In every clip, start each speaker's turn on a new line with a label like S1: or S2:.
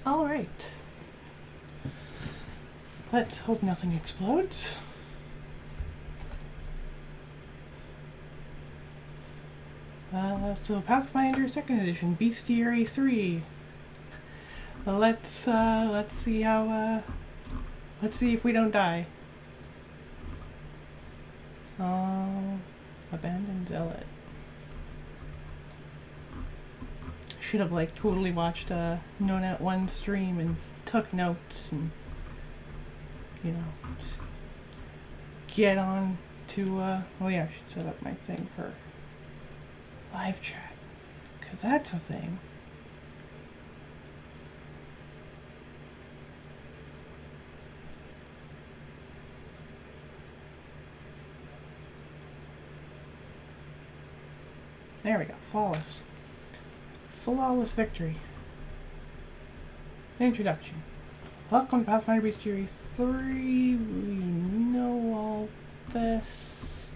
S1: Alright. Let's hope nothing explodes. So Pathfinder 2nd Edition, Bestiary 3. Let's see how, let's see if we don't die. Abandoned Zealot. Should have like totally watched a No.Net1 stream and took notes and, you know, just get on to, oh yeah, I should set up my thing for live chat, because that's a thing. There we go, flawless. Flawless victory. Introduction. Welcome to Pathfinder Bestiary 3. We know all this.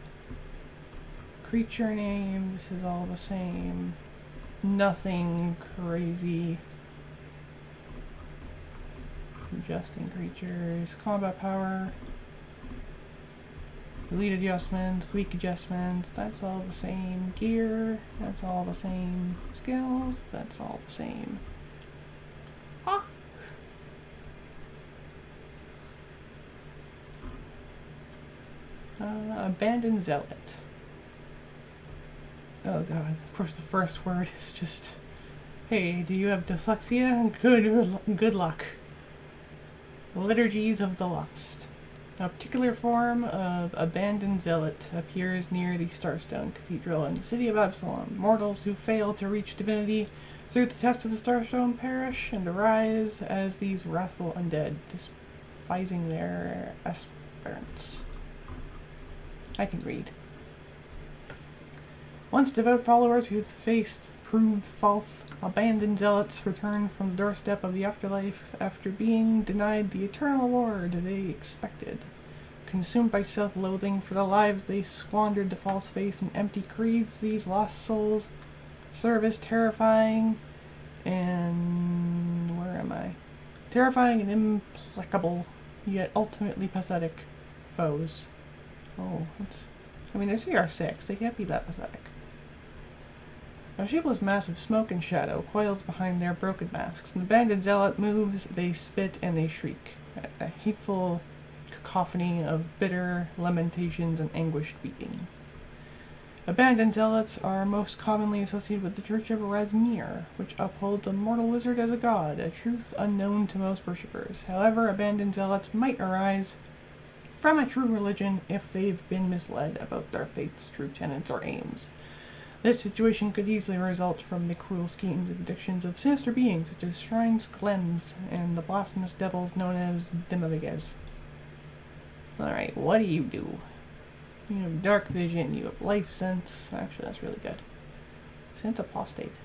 S1: Creature name, this is all the same. Nothing crazy. Adjusting creatures. Combat power. Elite adjustments, weak adjustments, that's all the same. Gear, that's all the same. Skills, that's all the same. Ah! Abandoned Zealot. Oh god, of course the first word is just, hey, do you have dyslexia? Good luck. Liturgies of the Lost. A particular form of Abandoned Zealot appears near the Starstone Cathedral in the city of Absalom. Mortals who fail to reach divinity through the test of the Starstone perish and arise as these wrathful undead, despising their aspirants. I can read. Once devout followers whose faith proved false, abandoned zealots return from the doorstep of the afterlife after being denied the eternal reward they expected. Consumed by self-loathing for the lives they squandered to false faith and empty creeds, these lost souls serve as terrifying and... where am I? Terrifying and implacable, yet ultimately pathetic foes. Oh, it's... I mean, they're CR6, they can't be that pathetic. A shapeless mass of smoke and shadow coils behind their broken masks. An abandoned zealot moves, they spit, and they shriek. A hateful cacophony of bitter lamentations and anguished weeping. Abandoned zealots are most commonly associated with the Church of Razmir, which upholds a mortal wizard as a god, a truth unknown to most worshippers. However, abandoned zealots might arise from a true religion if they've been misled about their faith's true tenets or aims. This situation could easily result from the cruel schemes and predictions of sinister beings such as shrines, clems, and the blasphemous devils known as Demiviges. Alright, what do? You have dark vision, you have life sense. Actually, that's really good. Sense apostate.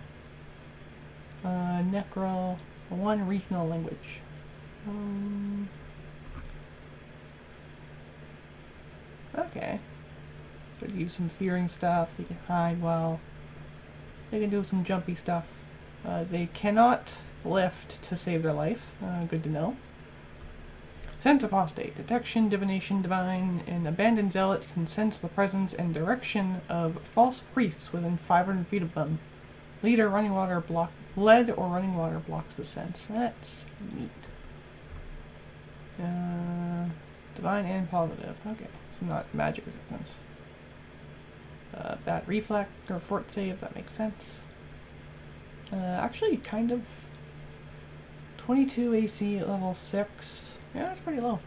S1: Necral. One regional language. Okay. So they use some fearing stuff, they can hide well. They can do some jumpy stuff. They cannot lift to save their life. Good to know. Sense apostate. Detection, divination, divine, and abandoned zealot can sense the presence and direction of false priests within 500 feet of them. Lead or running water blocks the sense. That's neat. Divine and positive. Okay, so not magic resistance. Bad reflect or fort save, that makes sense. Actually, kind of 22 AC at level 6. Yeah, that's pretty low.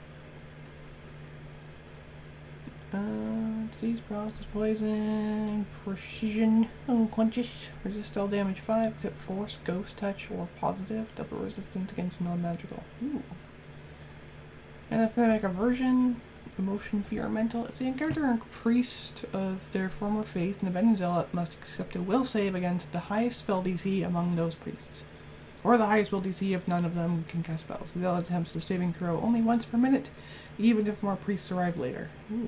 S1: Disease, paralysis, poison, precision, unconscious, resist all damage 5 except force, ghost touch, or positive, double resistance against non-magical. Ooh. Anathematic aversion, emotion, fear, mental. If they encounter a priest of their former faith, an abandoned zealot must accept a will save against the highest spell DC among those priests, or the highest will DC if none of them can cast spells. The zealot attempts the saving throw only once per minute, even if more priests arrive later. Ooh.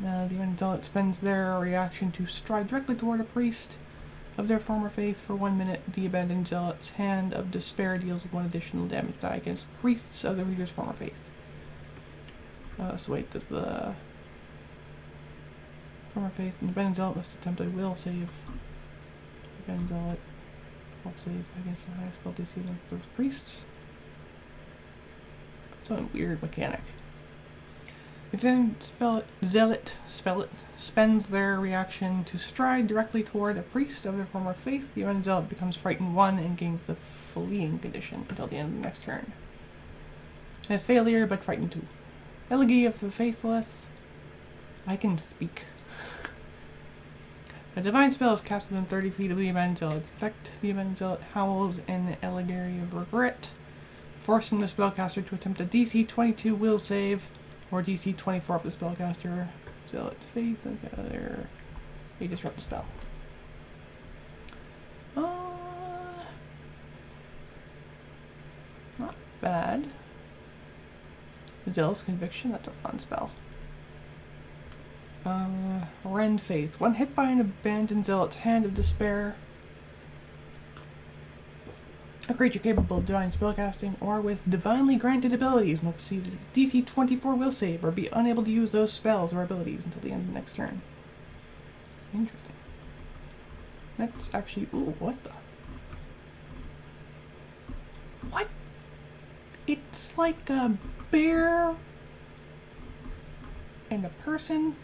S1: The zealot spends their reaction to stride directly toward a priest. of their former faith for 1 minute. The abandoned zealot's hand of despair deals 1 additional damage die against priests of the reader's former faith. So wait, does the former faith and abandoned zealot must attempt a will save. Abandoned zealot will save against the highest spell DC against those priests. It's a weird mechanic. Its then zealot spends their reaction to stride directly toward a priest of their former faith. The abandoned zealot becomes frightened 1 and gains the fleeing condition until the end of the next turn. It has failure, but frightened 2. Elegy of the Faithless. I can speak. A divine spell is cast within 30 feet of the abandoned zealot's effect. The abandoned zealot howls in Elegy of Regret, forcing the spellcaster to attempt a DC 22 will save, or DC 24 for the spellcaster. Zealot's faith, okay, there. You disrupt the spell. Not bad. Zealous Conviction, that's a fun spell. Rend Faith. When hit by an abandoned zealot's hand of despair, a creature capable of divine spellcasting or with divinely granted abilities must succeed a DC 24 will save or be unable to use those spells or abilities until the end of the next turn. Interesting. That's actually... Ooh, what the... What? It's like a bear and a person.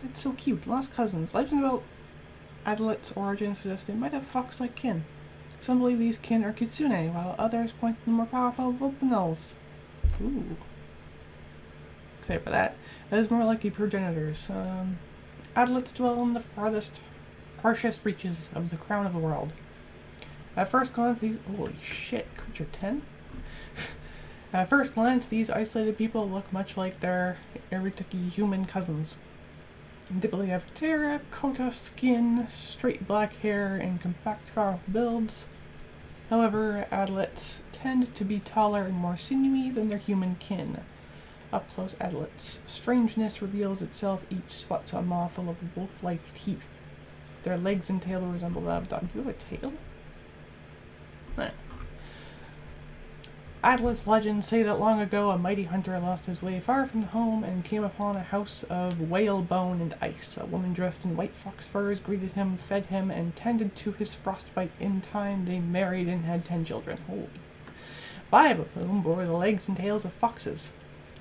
S1: It's so cute. Lost cousins. Legend about Adelet's origin suggests they might have fox-like kin. Some believe these kin are kitsune, while others point to the more powerful vulpinels. Ooh. Excited for that. That is more likely progenitors. Adelets dwell in the farthest, harshest reaches of the crown of the world. At first glance, these... Holy shit, creature 10? At first glance, these isolated people look much like their Eritiki human cousins. They typically have terracotta skin, straight black hair, and compact, powerful builds. However, Adelets tend to be taller and more sinewy than their human kin. Up-close Adelets' strangeness reveals itself each spot a maw full of wolf-like teeth. Their legs and tail resemble that of a dog. Do you have a tail? Eh. Adelet's legends say that long ago a mighty hunter lost his way far from home and came upon a house of whale bone and ice. A woman dressed in white fox furs greeted him, fed him, and tended to his frostbite. In time, they married and had 10 children. Holy. 5 of whom bore the legs and tails of foxes.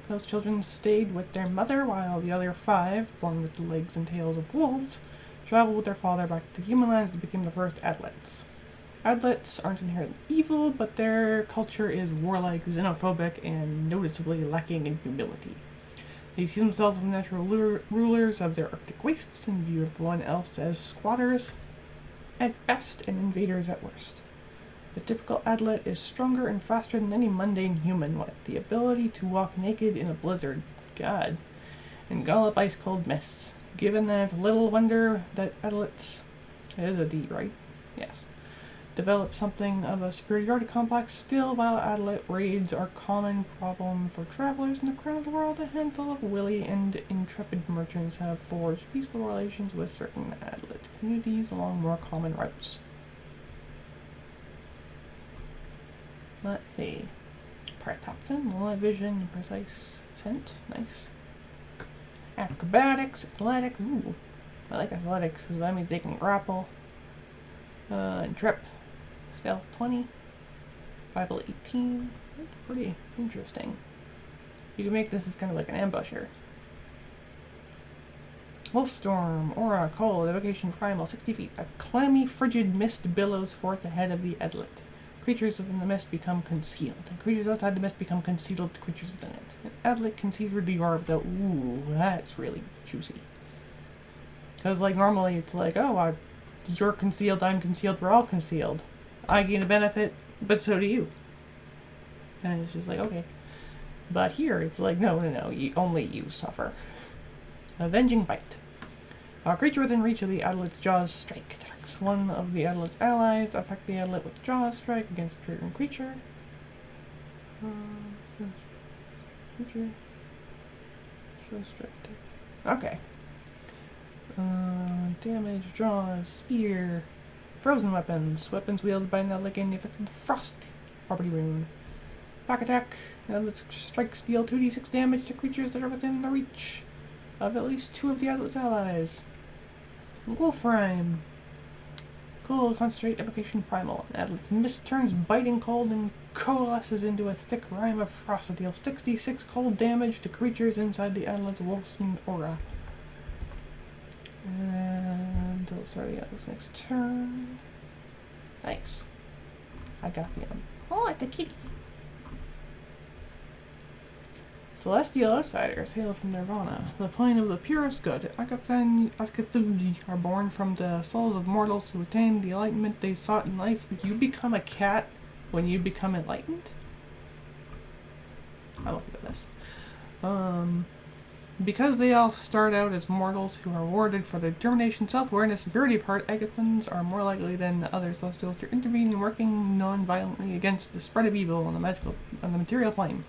S1: Those children stayed with their mother, while the other 5, born with the legs and tails of wolves, traveled with their father back to human lands and became the first Adelets. Adelets aren't inherently evil, but their culture is warlike, xenophobic, and noticeably lacking in humility. They see themselves as natural rulers of their Arctic wastes and view everyone else as squatters at best and invaders at worst. The typical Adelet is stronger and faster than any mundane human, with the ability to walk naked in a blizzard, God, and gallop ice-cold mists. Given that, it's little wonder that Adelets, it is a D, right? Yes. Develop something of a superiority complex. Still, while Adelet raids are a common problem for travelers in the crown of the world, a handful of wily and intrepid merchants have forged peaceful relations with certain Adelet communities along more common routes. Let's see. Pathfinder, low vision, and precise scent. Nice. Acrobatics, athletic. Ooh, I like athletics because that means they can grapple. And trip. Stealth 20, Bible 18. That's pretty interesting. You can make this as kind of like an ambusher. Wolfstorm, Aura, Cold, Evocation, Primal, 60 feet. A clammy, frigid mist billows forth ahead of the Adelet. Creatures within the mist become concealed, and creatures outside the mist become concealed to creatures within it. An Adelet can see through the aura without... Ooh, that's really juicy. Because, like, normally it's like, oh, you're concealed, I'm concealed, we're all concealed. I gain a benefit, but so do you. And it's just like, okay. But here, it's like, no, only you suffer. Avenging Bite. A creature within reach of the Adelet's Jaws strike attacks one of the Adelet's allies. Affect the Adelet with Jaws strike against a triggering creature. Okay. Damage, draws, spear. Frozen weapons. Weapons wielded by an elegant effective frost property rune. Pack attack. Outlet strikes deal 2d6 damage to creatures that are within the reach of at least 2 of the outlet's allies. Wolf Rhyme. Cold, concentrate, evocation, primal. Outlet's mist turns biting cold and coalesces into a thick rime of frost that deals 6d6 cold damage to creatures inside the outlet's wolf-themed aura. And until the start of the outlet's next turn. Nice. I got the Oh, it's a kitty. Celestial outsiders hail from Nirvana, the plane of the purest good. Akathuni are born from the souls of mortals who attain the enlightenment they sought in life. You become a cat when you become enlightened? I'm looking at this. Because they all start out as mortals who are rewarded for their determination, self-awareness, and purity of heart, Agathons are more likely than other celestials to intervene in working non-violently against the spread of evil on the material plane.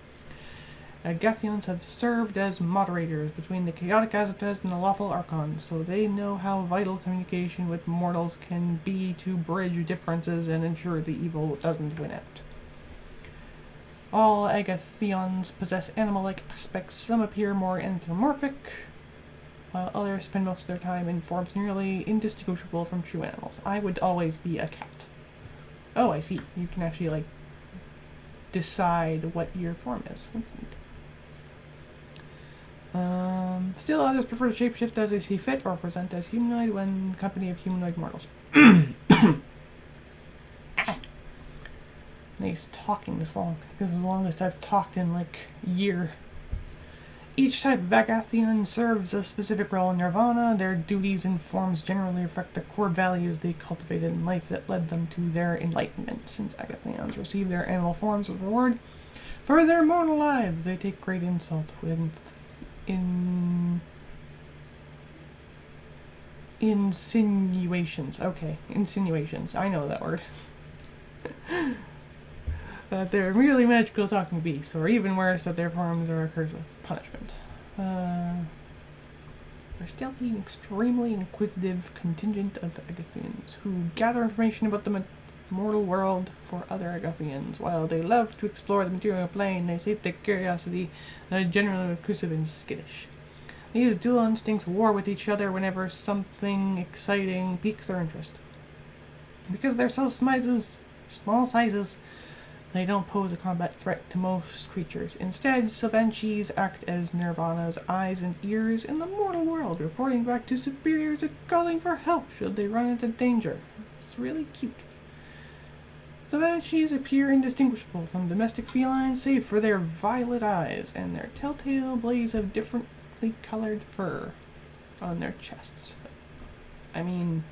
S1: Agathions have served as moderators between the chaotic Azotes and the lawful Archons, so they know how vital communication with mortals can be to bridge differences and ensure the evil doesn't win out. All Agathions possess animal-like aspects. Some appear more anthropomorphic, while others spend most of their time in forms nearly indistinguishable from true animals. I would always be a cat. Oh, I see. You can actually, decide what your form is. That's neat. Still, others prefer to shapeshift as they see fit or present as humanoid when in company of humanoid mortals. Nice talking this long. This is the longest I've talked in, a year. Each type of Agathion serves a specific role in Nirvana. Their duties and forms generally reflect the core values they cultivated in life that led them to their enlightenment. Since Agathions receive their animal forms as reward for their mortal lives, they take great insult with insinuations. Okay, insinuations. I know that word. That they're merely magical talking beasts, or even worse, that their forms are a curse of punishment. A stealthy and extremely inquisitive contingent of Agathions who gather information about the mortal world for other Agathions. While they love to explore the material plane, they sate their curiosity and are generally reclusive and skittish. These dual instincts war with each other whenever something exciting piques their interest. Because they're so small sizes, they don't pose a combat threat to most creatures. Instead, Sylvanchies act as Nirvana's eyes and ears in the mortal world, reporting back to superiors and calling for help should they run into danger. It's really cute. Sylvanchies appear indistinguishable from domestic felines save for their violet eyes and their telltale blaze of differently colored fur on their chests. I mean,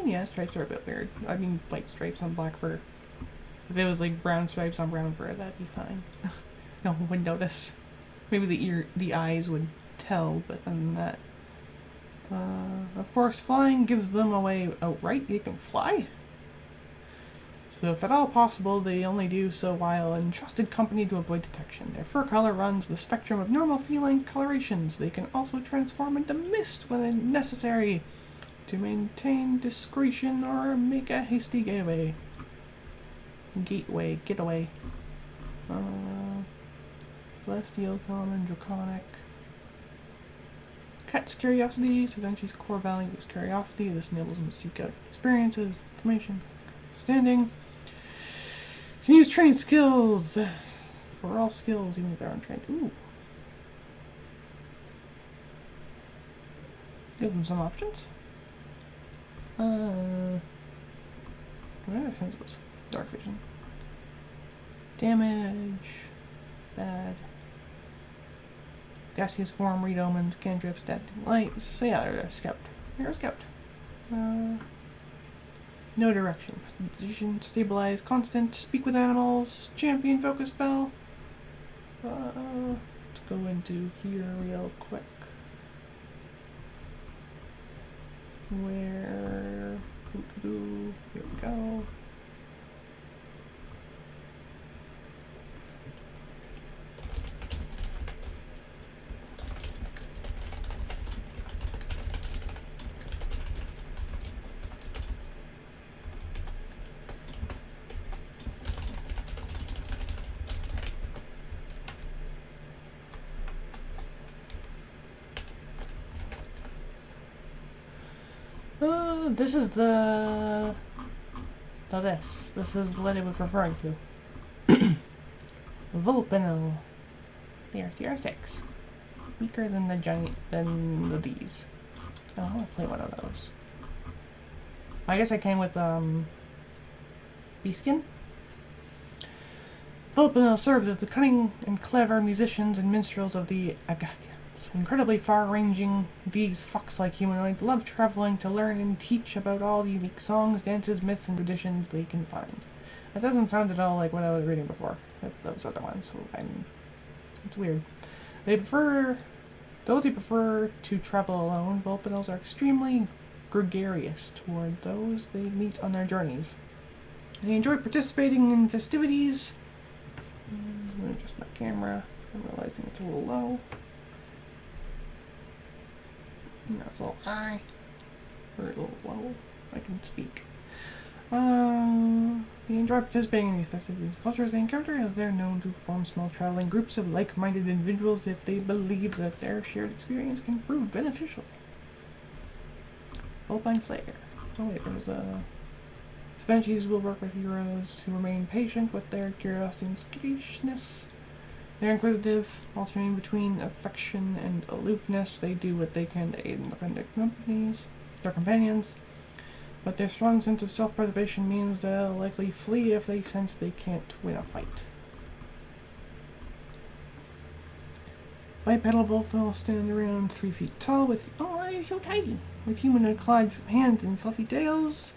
S1: yeah, stripes are a bit weird. I mean, white stripes on black fur. If it was brown stripes on brown fur, that'd be fine. No one would notice. Maybe the eyes would tell, but other than that. Of course, flying gives them away outright. They can fly. So if at all possible, they only do so while in trusted company to avoid detection. Their fur color runs the spectrum of normal feline colorations. They can also transform into mist when necessary to maintain discretion or make a hasty getaway. Celestial, common, draconic. Cat's curiosity. Sylvanchi's core value is curiosity. This enables them to seek out experiences, information, understanding. Can use trained skills for all skills, even if they're untrained. Ooh. Give them some options. What are senses? Dark vision. Damage. Bad. Gaseous form, read omens, cantrips, static lights. So yeah, they're a scout. They're a scout. No direction. Prestidigitation, stabilize, constant, speak with animals, champion focus spell. Let's go into here real quick. Where? Here we go. This is the... This is what it was referring to. Vulpino. They are CR6. Weaker than the giant... than the D's. Oh, I want to play one of those. I guess I came with, Beaskin? Vulpino serves as the cunning and clever musicians and minstrels of the Agathians. Incredibly far-ranging, these fox-like humanoids love traveling to learn and teach about all the unique songs, dances, myths, and traditions they can find. That doesn't sound at all like what I was reading before, those other ones, so it's weird. Though they prefer to travel alone, Vulpinos are extremely gregarious toward those they meet on their journeys. They enjoy participating in festivities. I'm going to adjust my camera because I'm realizing it's a little low. No, it's a little high. Or a little low. I can speak. They enjoy participating in these festivities. Cultures they encounter, as they're known to form small traveling groups of like-minded individuals if they believe that their shared experience can prove beneficial. Vulpine Flair. Oh wait, there's a... Svenchies will work with heroes who remain patient with their curiosity and skittishness. They're inquisitive, alternating between affection and aloofness. They do what they can to aid and defend their companions. But their strong sense of self-preservation means they'll likely flee if they sense they can't win a fight. Bipedal Vulpino stand around 3 feet tall with... Oh, they're so tiny! With humanoid-clad hands and fluffy tails,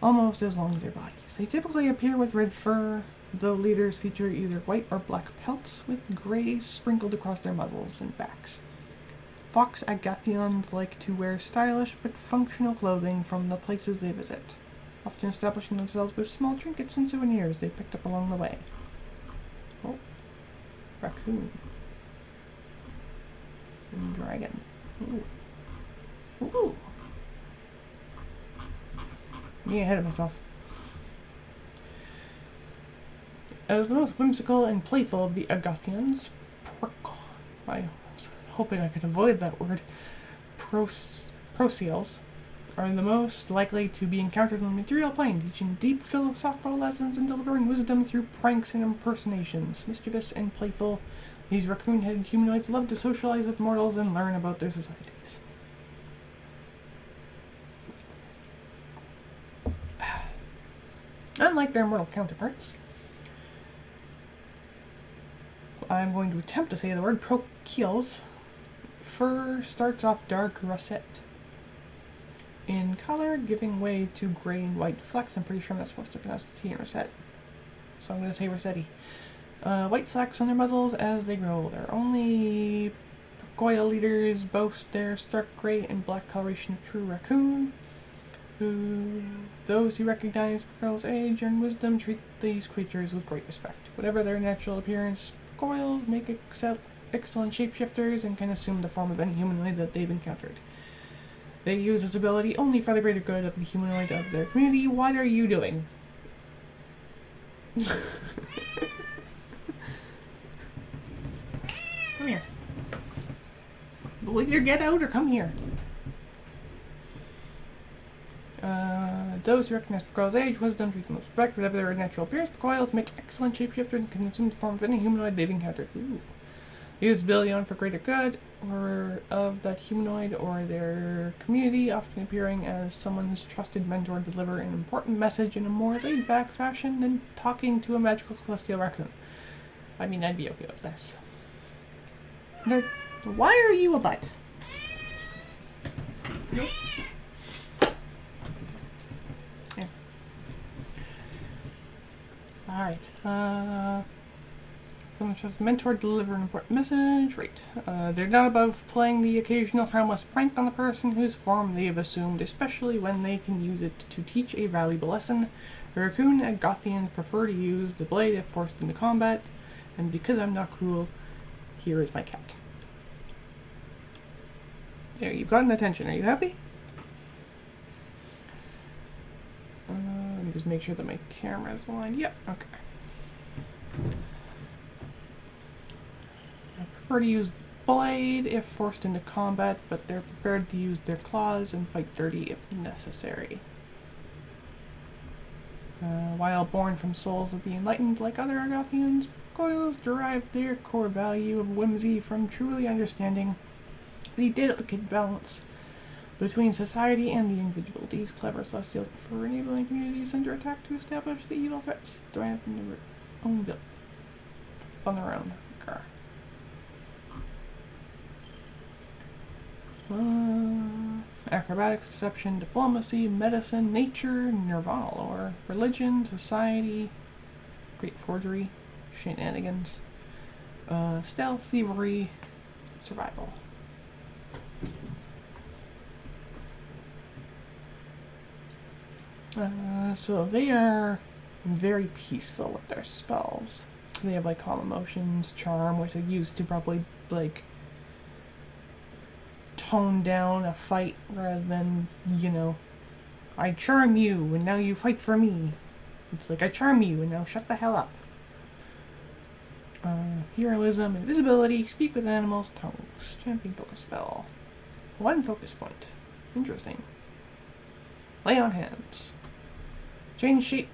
S1: almost as long as their bodies. They typically appear with red fur, though leaders feature either white or black pelts with gray sprinkled across their muzzles and backs. Fox Agathians like to wear stylish but functional clothing from the places they visit, often establishing themselves with small trinkets and souvenirs they picked up along the way. Oh, raccoon. And dragon. Ooh. Ooh. Me ahead of myself. As the most whimsical and playful of the Agathians, I was hoping I could avoid that word, Proceals are the most likely to be encountered on the material plane, teaching deep philosophical lessons and delivering wisdom through pranks and impersonations. Mischievous and playful, these raccoon-headed humanoids love to socialize with mortals and learn about their societies. Unlike their mortal counterparts, I'm going to attempt to say the word Proceals. Fur starts off dark russet in color, giving way to gray and white flecks. I'm pretty sure I'm not supposed to pronounce the T in russet, so I'm going to say rossetti. White flecks on their muzzles as they grow older. Only Goya leaders boast their stark gray and black coloration of true raccoon. Those who recognize Pearl's age and wisdom treat these creatures with great respect. Whatever their natural appearance, Goyles make excellent shapeshifters and can assume the form of any humanoid that they've encountered. They use this ability only for the greater good of the humanoid of their community. What are you doing? Come here. Will you get out or come here? Those who recognize Pearl's age, wisdom, treat them with respect, whatever their natural appearance, Goyles make excellent shapeshifters and can assume the form of any humanoid they've encountered. Ooh. Use this ability on for greater good, or of that humanoid or their community, often appearing as someone's trusted mentor to deliver an important message in a more laid-back fashion than talking to a magical celestial raccoon. I mean, I'd be okay with this. Why are you a butt? Nope. Yeah. Alright, someone trusts mentor to deliver an important message. Right. They're not above playing the occasional harmless prank on the person whose form they have assumed, especially when they can use it to teach a valuable lesson. The raccoon Agathians prefer to use the blade if forced into combat, and because I'm not cruel, here is my cat. There, you've gotten attention. Are you happy? Let me just make sure that my camera's aligned. Yep, okay. I prefer to use the blade if forced into combat, but they're prepared to use their claws and fight dirty if necessary. While born from souls of the enlightened, like other Agathians, gargoyles derive their core value of whimsy from truly understanding the delicate balance between society and the individual. These clever celestials prefer enabling communities under attack to establish the evil threats thrive in their own build on their own. Acrobatics, deception, diplomacy, medicine, nature, nirvana lore, religion, society, great forgery, shenanigans, stealth, thievery, survival. So they are very peaceful with their spells. So they have like calm emotions, charm, which they use to probably like tone down a fight rather than, I charm you and now you fight for me. It's like I charm you and now shut the hell up. Heroism, invisibility, speak with animals, tongues, champion focus spell. 1 focus point. Interesting. Lay on hands. Change shape.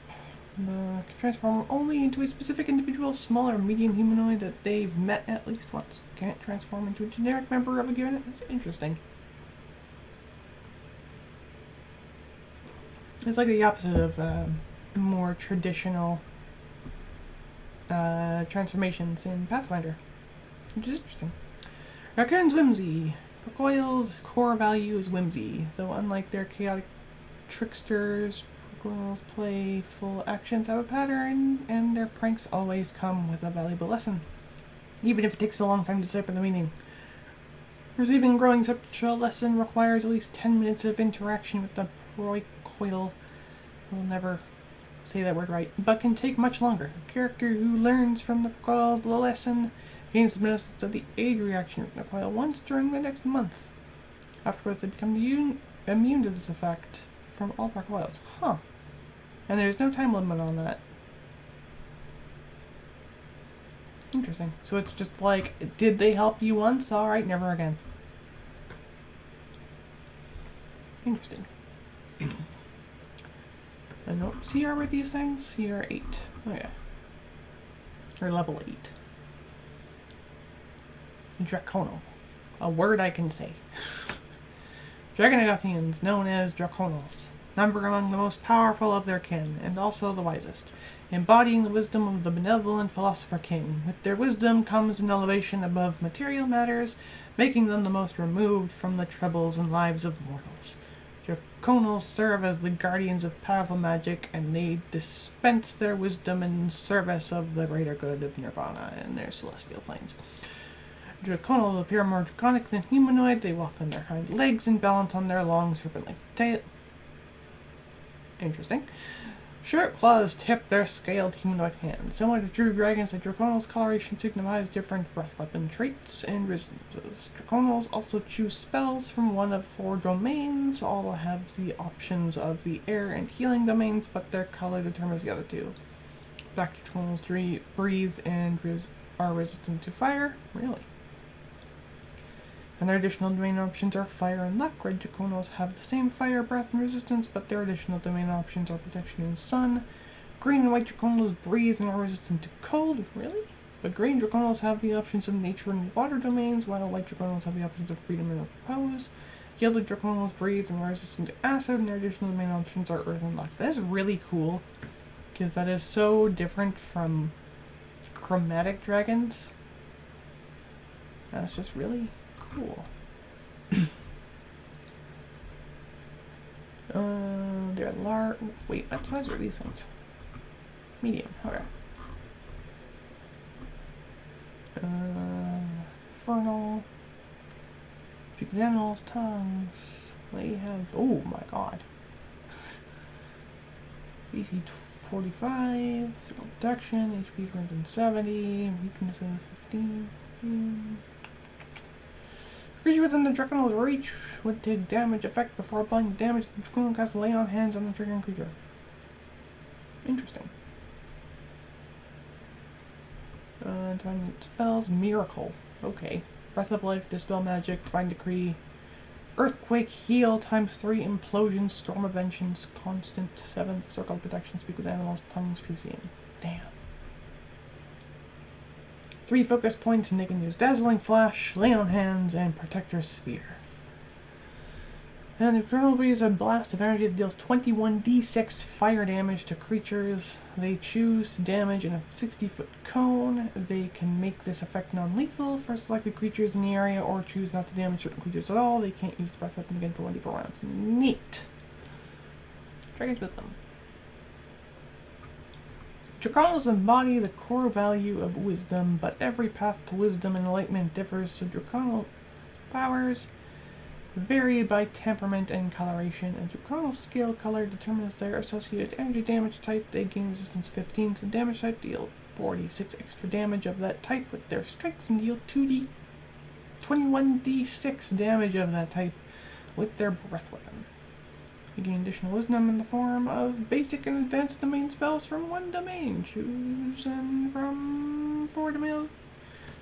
S1: Can transform only into a specific individual, small or medium humanoid that they've met at least once. Can't transform into a generic member of a unit. That's interesting. It's like the opposite of more traditional transformations in Pathfinder, which is interesting. Raccoon's whimsy. Gargoyles' core value is whimsy, though unlike their chaotic tricksters, gargoyles' playful actions have a pattern, and their pranks always come with a valuable lesson, even if it takes a long time to decipher the meaning. Receiving and growing such a lesson requires at least 10 minutes of interaction with the gargoyle. We'll never say that word right, but can take much longer. A character who learns from the gargoyle's lesson gains the benefits of the aid reaction of the gargoyle once during the next month. Afterwards, they become immune to this effect from all gargoyles. Huh. And there's no time limit on that. Interesting. So it's just like, did they help you once? Alright, never again. Interesting. And what CR were these things? CR 8. Oh yeah. Or level 8. Draconal. A word I can say. Dragon Agathians, known as Draconals, number among the most powerful of their kin, and also the wisest, embodying the wisdom of the benevolent philosopher king. With their wisdom comes an elevation above material matters, making them the most removed from the troubles and lives of mortals. Draconals serve as the guardians of powerful magic, and they dispense their wisdom in service of the greater good of Nirvana and their celestial planes. Draconals appear more draconic than humanoid. They walk on their hind legs and balance on their long serpent-like tail. Interesting. Sharp claws tip their scaled humanoid hands. Similar to true dragons, the Draconal's coloration signifies different breath weapon traits and resistances. Draconals also choose spells from one of 4 domains. All have the options of the air and healing domains, but their color determines the other 2. Black Draconals breathe and are resistant to fire. Really? And their additional domain options are fire and luck. Red Draconals have the same fire, breath, and resistance, but their additional domain options are protection and sun. Green and white Draconals breathe and are resistant to cold. Really? But green Draconals have the options of nature and water domains, while white Draconals have the options of freedom and repose. Yellow Draconals breathe and are resistant to acid, and their additional domain options are earth and luck. That is really cool, because that is so different from chromatic dragons. That's just really cool. They're large. Wait, what size are these things? Medium. Okay. Infernal. Speak with animals, tongues. They have. Oh my god. AC 45. Protection. HP 370. Weaknesses 15. Creature within the Draconal's reach would take damage effect before applying damage. The Draconal casts lay on hands on the triggering creature. Interesting. Time spells. Miracle. Okay. Breath of Life, Dispel Magic, Divine Decree, Earthquake, Heal, ×3, Implosion, Storm of Vengeance, Constant, 7th, Circle of Protection, Speak with Animals, Tongues, Trucian. Damn. 3 focus points, and they can use Dazzling Flash, Lay on Hands, and Protector's Sphere. And incredibly is a blast of energy that deals 21d6 fire damage to creatures. They choose to damage in a 60-foot cone. They can make this effect non-lethal for selected creatures in the area, or choose not to damage certain creatures at all. They can't use the breath weapon again for 1d4 rounds. Neat. Dragon's Wisdom. Draconos embody the core value of wisdom, but every path to wisdom and enlightenment differs, so Draconal powers vary by temperament and coloration. A Draconal scale color determines their associated energy damage type. They gain resistance 15 to the damage type, deal 46 extra damage of that type with their strikes, and deal 21d6 damage of that type with their breath weapon. You gain additional wisdom in the form of basic and advanced domain spells from one domain. Chosen from 4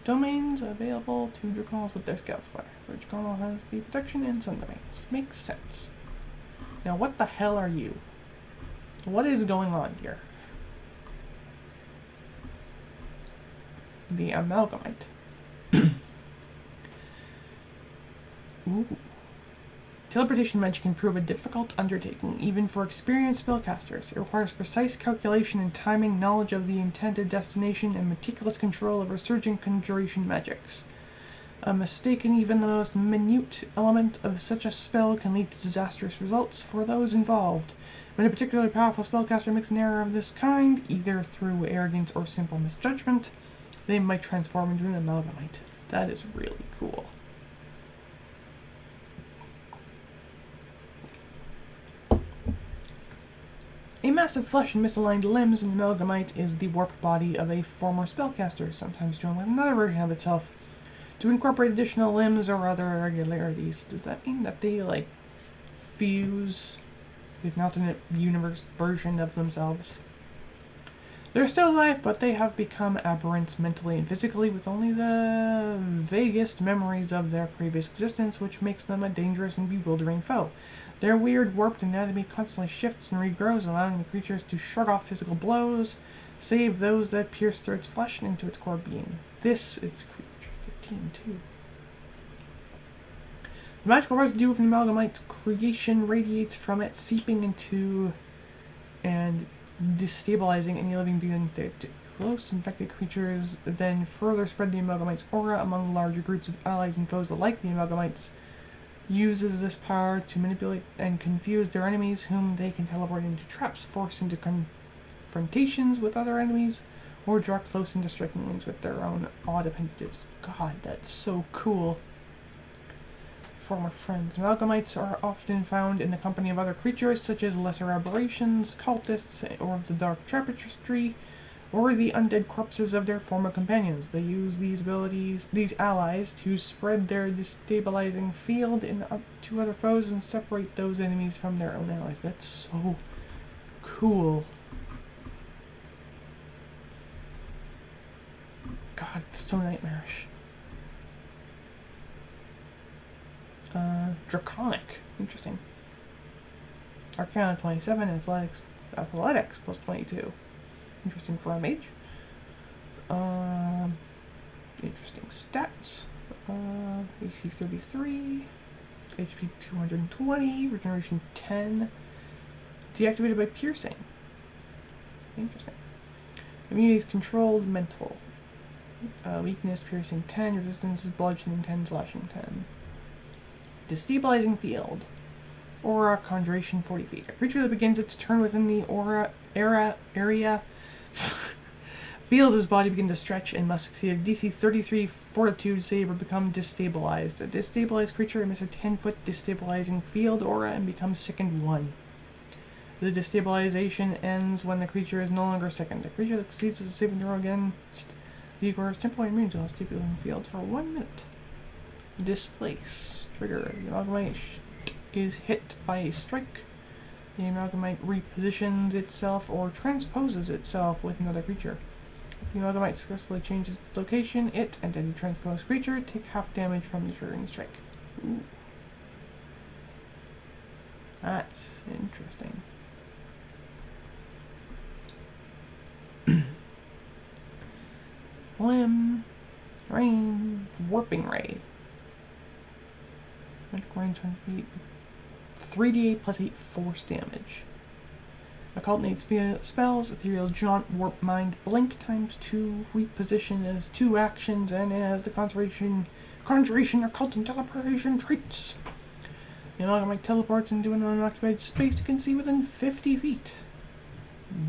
S1: domains available to Draconals with their scale color. Where Draconal has the protection in some domains. Makes sense. Now what the hell are you? What is going on here? The Amalgamite. Ooh. Teleportation magic can prove a difficult undertaking, even for experienced spellcasters. It requires precise calculation and timing, knowledge of the intended destination, and meticulous control over surging conjuration magics. A mistake in even the most minute element of such a spell can lead to disastrous results for those involved. When a particularly powerful spellcaster makes an error of this kind, either through arrogance or simple misjudgment, they might transform into an Amalgamite. That is really cool. A massive flesh and misaligned limbs, an Amalgamite is the warped body of a former spellcaster, sometimes joined with another version of itself, to incorporate additional limbs or other irregularities. Does that mean that they, like, fuse with an alternate universe version of themselves? They're still alive, but they have become aberrants mentally and physically, with only the vaguest memories of their previous existence, which makes them a dangerous and bewildering foe. Their weird, warped anatomy constantly shifts and regrows, allowing the creatures to shrug off physical blows, save those that pierce through its flesh and into its core being. This is creature 13, too. The magical residue of an Amalgamite's creation radiates from it, seeping into and destabilizing any living beings there. Close infected creatures then further spread the Amalgamite's aura among larger groups of allies and foes alike. The Amalgamite's uses this power to manipulate and confuse their enemies, whom they can teleport into traps, force into confrontations with other enemies, or draw close into striking range with their own odd appendages. God, that's so cool. Former friends. Amalgamites are often found in the company of other creatures, such as lesser aberrations, cultists, or of the dark tapestry, or the undead corpses of their former companions. They use these allies to spread their destabilizing field to other foes and separate those enemies from their own allies. That's so cool. God, it's so nightmarish. Draconic. Interesting. Arcana 27, athletics plus 22. Interesting for a mage. Interesting stats. AC 33, HP 220, regeneration 10. Deactivated by piercing. Interesting. Immunity is controlled, mental. Weakness, piercing 10, resistance is bludgeoning 10, slashing 10. Destabilizing field. Aura, conjuration 40 feet. A creature that begins its turn within the aura area feels his body begin to stretch and must succeed a DC 33 fortitude save or become destabilized. A destabilized creature emits a 10-foot destabilizing field aura and becomes sickened 1. The destabilization ends when the creature is no longer sickened. A creature that succeeds as a saving throw against the aura is temporarily immune to a destabilizing field for 1 minute. Displace. Trigger. The Amalgamite is hit by a strike. The Amalgamite repositions itself or transposes itself with another creature. If the amalgamite successfully changes its location, it and any transposed creature take half damage from the triggering strike. Ooh. That's interesting. Limb, rain, warping ray. Magic range 100 feet. 3d8 plus 8 force damage. Occult needs spells, Ethereal Jaunt, Warp Mind, Blink ×2, Reposition as 2 actions, and it has the Conjuration, Occult, and Teleportation traits. The amalgamite teleports into an unoccupied space it can see within 50 feet.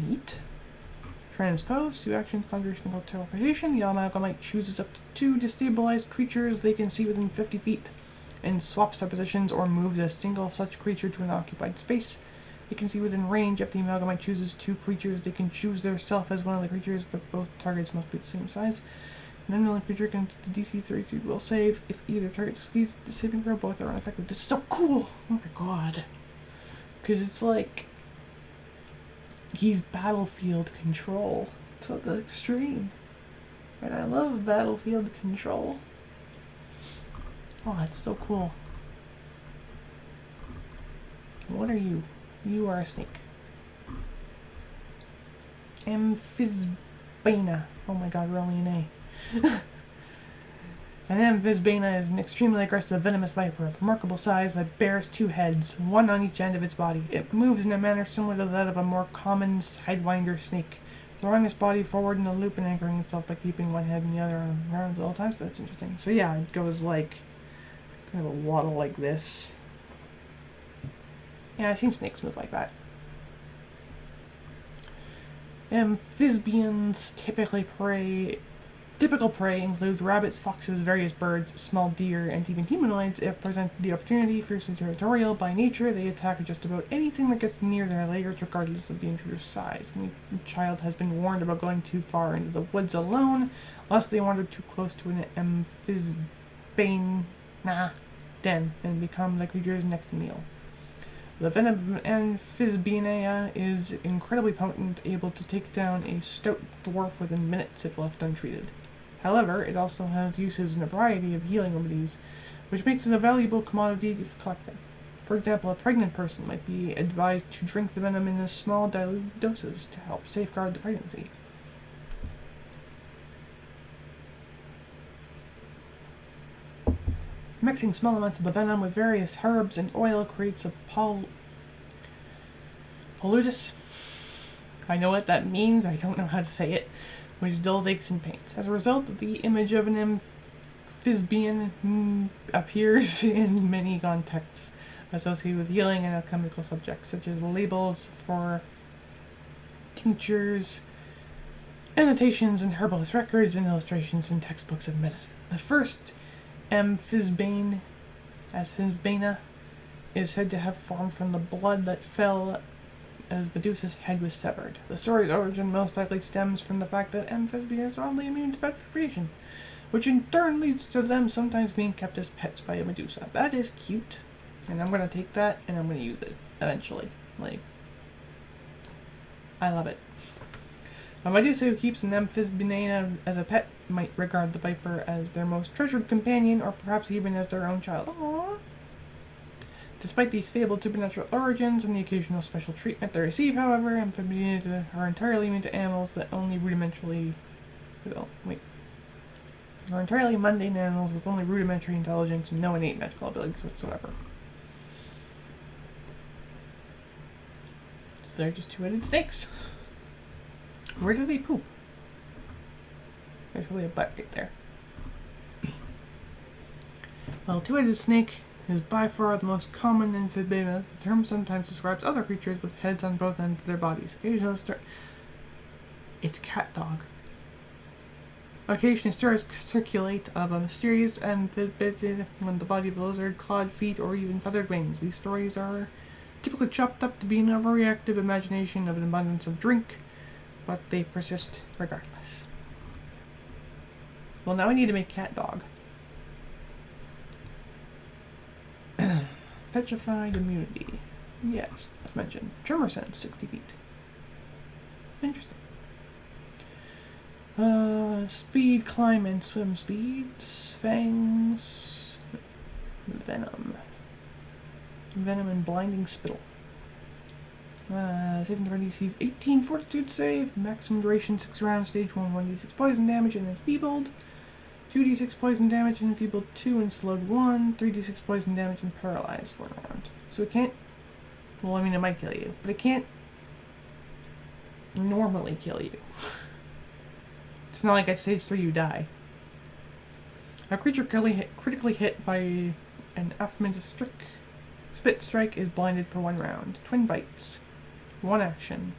S1: Neat. Transpose, 2 actions, Conjuration, Occult, Teleportation. The amalgamite chooses up to 2 destabilized creatures they can see within 50 feet, and swaps their positions or moves a single such creature to an occupied space. They can see within range. If the amalgamite chooses 2 creatures, they can choose their self as one of the creatures, but both targets must be the same size. An unknown creature can the DC 32 will save. If either target succeeds the saving throw, both are unaffected. This is so cool! Oh my god. Because it's like... he's battlefield control to the extreme. And I love battlefield control. Oh, that's so cool. What are you? You are a snake. Amphisbaena. Oh my god, we're only an A. An Amphisbaena is an extremely aggressive venomous viper of remarkable size that bears 2 heads, one on each end of its body. It moves in a manner similar to that of a more common sidewinder snake, throwing its body forward in a loop and anchoring itself by keeping one head and the other on ground at all times. That's interesting. So yeah, it goes like kind of a waddle like this. Yeah, I've seen snakes move like that. Amphisbians typical prey includes rabbits, foxes, various birds, small deer, and even humanoids. If presented the opportunity, fiercely territorial by nature, they attack just about anything that gets near their lairs, regardless of the intruder's size. When a child has been warned about going too far into the woods alone, lest they wander too close to an Amphisbaena den and become the creature's next meal. The venom of Amphisbaena is incredibly potent, able to take down a stout dwarf within minutes if left untreated. However, it also has uses in a variety of healing remedies, which makes it a valuable commodity for collecting. For example, a pregnant person might be advised to drink the venom in small dilute doses to help safeguard the pregnancy. Mixing small amounts of the venom with various herbs and oil creates a pollutus. I know what that means, I don't know how to say it, which dulls aches and pains. As a result, the image of an amphisbian appears in many contexts associated with healing and alchemical subjects, such as labels for tinctures, annotations in herbalist records, and illustrations in textbooks of medicine. The first Amphisbaena is said to have formed from the blood that fell as Medusa's head was severed. The story's origin most likely stems from the fact that amphisbians are only immune to petrification, which in turn leads to them sometimes being kept as pets by a Medusa. That is cute, and I'm going to take that and I'm going to use it eventually. Like, I love it. A Medusa who keeps an Amphisbaena as a pet might regard the viper as their most treasured companion, or perhaps even as their own child. Aww. Despite these fabled supernatural origins and the occasional special treatment they receive, however, amphibians are entirely immune to animals that only are entirely mundane animals with only rudimentary intelligence and no innate magical abilities whatsoever. So they're just 2-headed snakes. Where do they poop? There's probably a butt right there. Well, 2-headed snake is by far the most common amphibian. The term sometimes describes other creatures with heads on both ends of their bodies. It's cat dog. Occasionally, stories circulate of a mysterious amphibian on the body of a lizard, clawed feet, or even feathered wings. These stories are typically chopped up to be an overreactive imagination of an abundance of drink, but they persist regardless. Well, now I need to make cat dog. Petrified immunity. Yes, as mentioned. Tremor sense, 60 feet. Interesting. Speed, climb, and swim speeds. Fangs. Venom. Venom and blinding spittle. Saving throw DC 18 fortitude save. Maximum duration 6 rounds. Stage 1, 1d6 poison damage and enfeebled. 2d6 poison damage and enfeebled 2 and slowed 1. 3d6 poison damage and paralyzed 1 round. So it can't. Well, I mean, it might kill you, but it can't normally kill you. It's not like at stage 3 you die. A creature critically hit by an affamentus spit strike is blinded for 1 round. Twin bites. 1 action.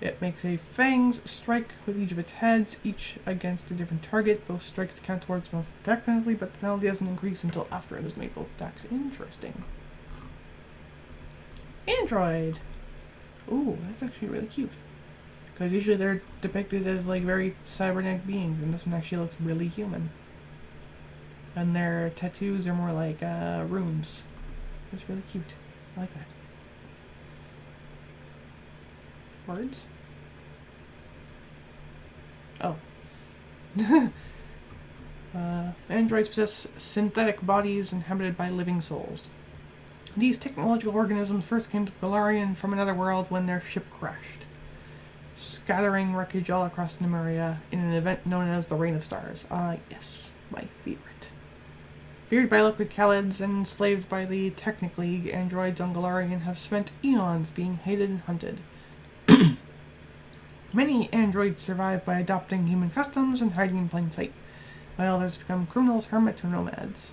S1: It makes a fangs strike with each of its heads, each against a different target. Both strikes count towards the attack penalty, but the penalty doesn't increase until after it has made both attacks. Interesting. Android! Ooh, that's actually really cute. Because usually they're depicted as like very cybernetic beings, and this one actually looks really human. And their tattoos are more like runes. It's really cute. I like that. Words? Oh. Androids possess synthetic bodies inhabited by living souls. These technological organisms first came to Galarian from another world when their ship crashed, scattering wreckage all across Nymeria in an event known as the Rain of Stars. Yes, my favorite. Feared by liquid calids and enslaved by the Technic League, androids on Galarian have spent eons being hated and hunted. Many androids survive by adopting human customs and hiding in plain sight, while others become criminals, hermits, or nomads.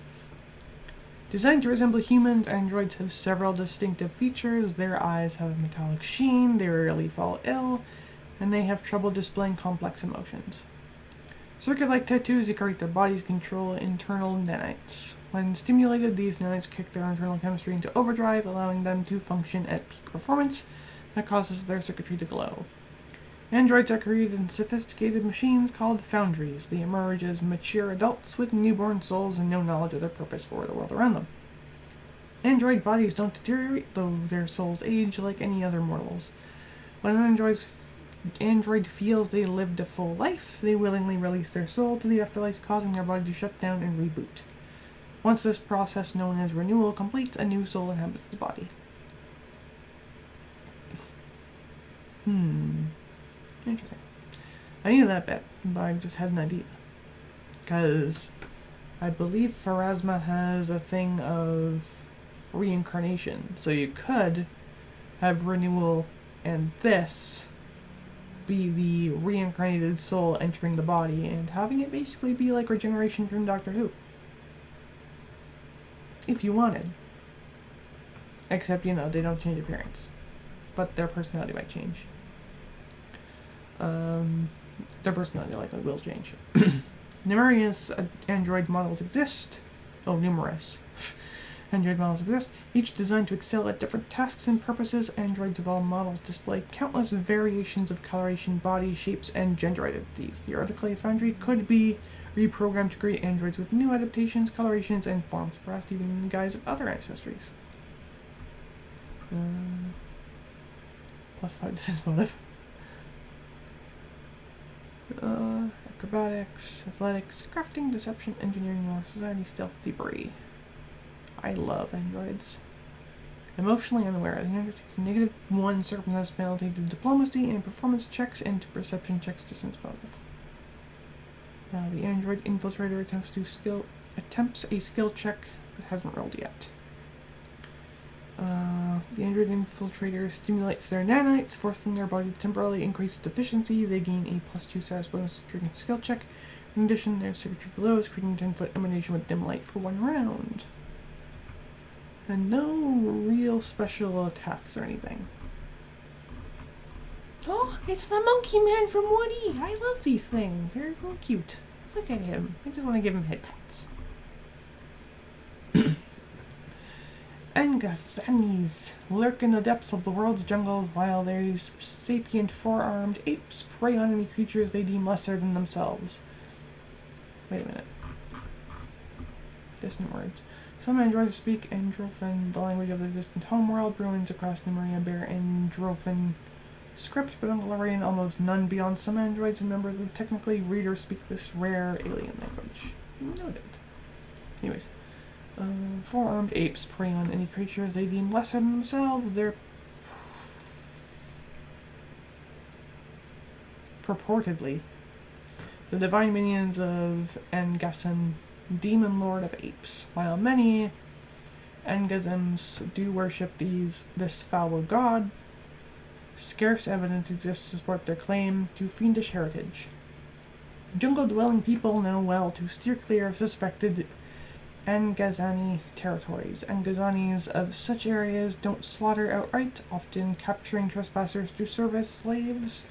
S1: Designed to resemble humans, androids have several distinctive features. Their eyes have a metallic sheen, they rarely fall ill, and they have trouble displaying complex emotions. Circuit-like tattoos decorate their bodies, control internal nanites. When stimulated, these nanites kick their internal chemistry into overdrive, allowing them to function at peak performance that causes their circuitry to glow. Androids are created in sophisticated machines called foundries. They emerge as mature adults with newborn souls and no knowledge of their purpose for the world around them. Android bodies don't deteriorate, though their souls age like any other mortals. When an android feels they lived a full life, they willingly release their soul to the afterlife, causing their body to shut down and reboot. Once this process, known as renewal, completes, a new soul inhabits the body. Interesting. I knew that bit, but I just had an idea. Because I believe Pharasma has a thing of reincarnation. So you could have renewal and this be the reincarnated soul entering the body and having it basically be like regeneration from Doctor Who. If you wanted. Except, they don't change appearance. But their personality might change. Their personality likely will change. Numerous android models exist. Numerous. Android models exist, each designed to excel at different tasks and purposes. Androids of all models display countless variations of coloration, body, shapes, and gender identities. Theoretically, a foundry could be reprogrammed to create androids with new adaptations, colorations, and forms, perhaps even in the guise of other ancestries. +5 to sense motive. Acrobatics, athletics, crafting, deception, engineering, law, society, stealth, thievery. I love androids. Emotionally unaware, the android takes a -1 circumstance penalty to diplomacy and performance checks and to perception checks to sense motive. The android infiltrator attempts a skill check but hasn't rolled yet. The android infiltrator stimulates their nanites, forcing their body to temporarily increase its efficiency. They gain a +2 status bonus to trigger a skill check. In addition, their circuitry glows, creating a 10-foot emanation with dim light for 1 round. And no real special attacks or anything. Oh, it's the monkey man from Woody! I love these things. They're so cute. Look at him. I just want to give him head pats. Angasanis lurk in the depths of the world's jungles while these sapient four-armed apes prey on any creatures they deem lesser than themselves. Wait a minute. Distant words. Some androids speak Androphan, the language of their distant homeworld. Bruins across Nymeria bear Androphan script, but on Galarian almost none beyond some androids and members of the technically reader speak this rare alien language. Noted. Anyways, four-armed apes prey on any creatures they deem lesser than themselves. They're purportedly the divine minions of Angasan, demon lord of apes, while many Angazans do worship this foul god. Scarce evidence exists to support their claim to fiendish heritage. Jungle-dwelling people know well to steer clear of suspected Angazani territories. Angazanis of such areas don't slaughter outright, often capturing trespassers to serve as slaves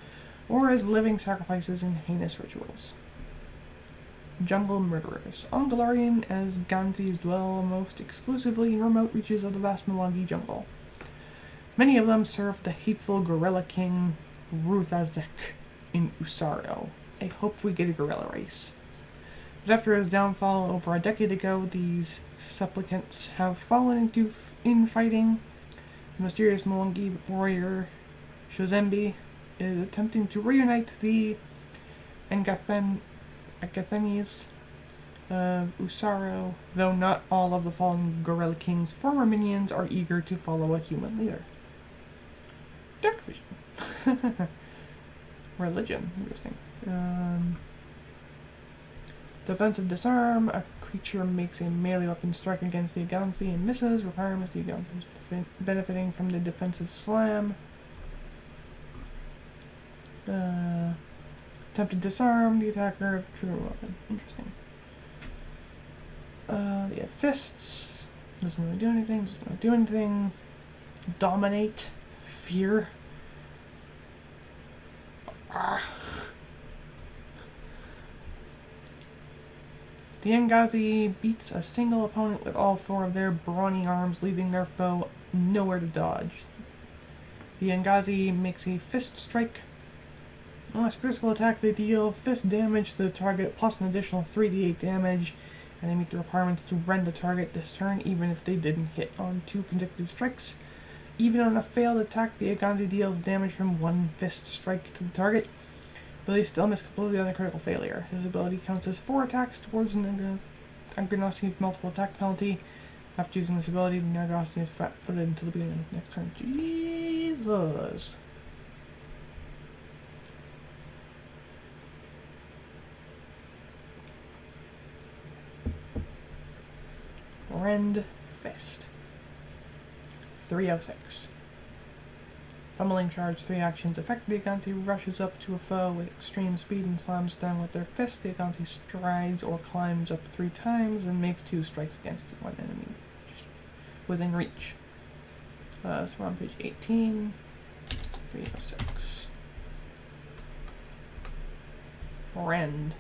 S1: or as living sacrifices in heinous rituals. Jungle murderers. On Galarian, as Ganzis dwell most exclusively in remote reaches of the vast Mwangi jungle. Many of them served the hateful gorilla king Ruthazek in Usaro. I hope we get a gorilla race. But after his downfall over a decade ago, these supplicants have fallen into infighting. The mysterious Mwangi warrior Shozembi is attempting to reunite the Agathanis of Usaro, though not all of the fallen gorilla king's former minions are eager to follow a human leader. Dark vision. Religion. Interesting. Defensive disarm. A creature makes a melee weapon strike against the Agansi and misses. Requirements: the Agansi is benefiting from the defensive slam. Attempt to disarm the attacker of trigger weapon. Interesting. They have fists. Doesn't really do anything. Doesn't really do anything. Dominate. Fear. The Angazi beats a single opponent with all four of their brawny arms, leaving their foe nowhere to dodge. The Angazi makes a fist strike. On a successful attack, they deal fist damage to the target plus an additional 3d8 damage, and they meet the requirements to rend the target this turn, even if they didn't hit on 2 consecutive strikes. Even on a failed attack, the Aganzi deals damage from 1 fist strike to the target, but they still miss completely on a critical failure. His ability counts as 4 attacks towards an Anganasi's multiple attack penalty. After using this ability, the Anganasi is flat-footed until the beginning of the next turn. Jesus. Rend Fist. 306. Pummeling charge, 3 actions. Effect: the Agansi rushes up to a foe with extreme speed and slams down with their fist. The Agansi strides or climbs up 3 times and makes 2 strikes against 1 enemy within reach. So we're on page 18. 306. Rend.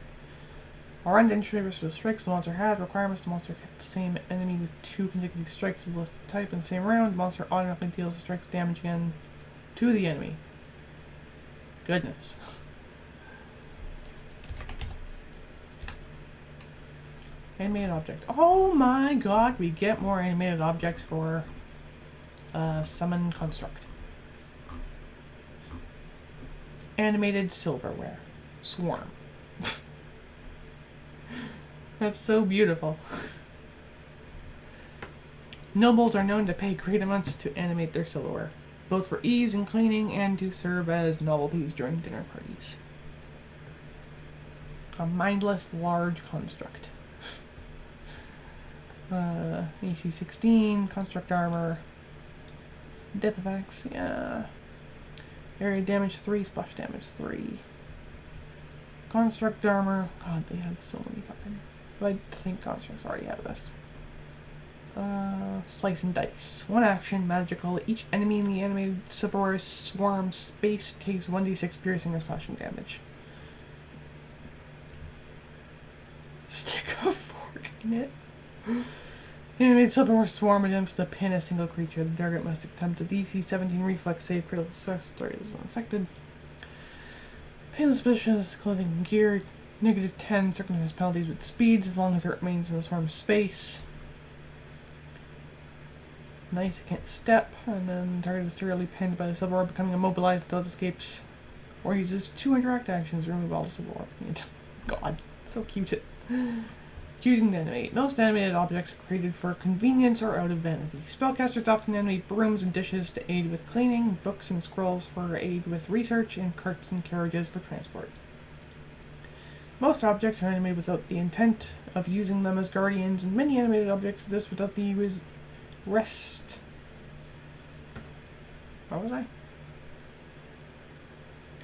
S1: A rend entry for the strikes the monster had. Requirements: the monster hit the same enemy with 2 consecutive strikes of the listed type in the same round. The monster automatically deals the strikes damage again to the enemy. Goodness. Animated object. Oh my god, we get more animated objects for summon construct. Animated silverware. Swarm. That's so beautiful. Nobles are known to pay great amounts to animate their silverware, both for ease in cleaning and to serve as novelties during dinner parties. A mindless large construct. AC 16, construct armor, death effects, yeah. Area damage 3, splash damage 3. Construct armor, god, they have so many fucking. I think constructs already have this. Slice and dice. 1 action, magical. Each enemy in the animated silverware swarm space takes 1d6 piercing or slashing damage. Stick a fork in it. The animated silverware swarm attempts to pin a single creature. The target must attempt a DC 17 reflex save. Critical success. Target is unaffected. Pain suspicious, clothing gear. Negative 10 circumstance penalties with speeds as long as it remains in the swarm space. Nice, it can't step, and then target is serially pinned by the silver orb, becoming immobilized until it escapes. Or uses 2 interact actions to remove all the silver orb. God, so cute. Choosing to animate. Most animated objects are created for convenience or out of vanity. Spellcasters often animate brooms and dishes to aid with cleaning, books and scrolls for aid with research, and carts and carriages for transport. Most objects are animated without the intent of using them as guardians, and many animated objects exist without the rest. What was I?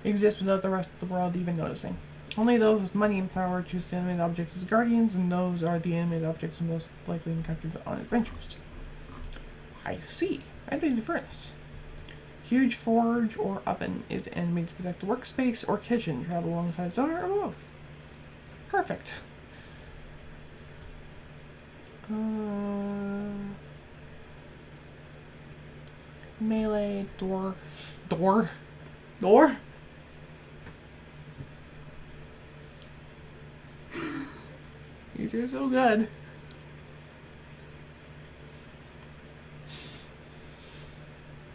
S1: Exist without the rest of the world even noticing. Only those with money and power choose to animate objects as guardians, and those are the animated objects most likely encountered on adventures. I see. Animated furnace. Huge forge or oven is animated to protect the workspace or kitchen, travel alongside its owner, or both. Perfect. Melee, door. These are so good.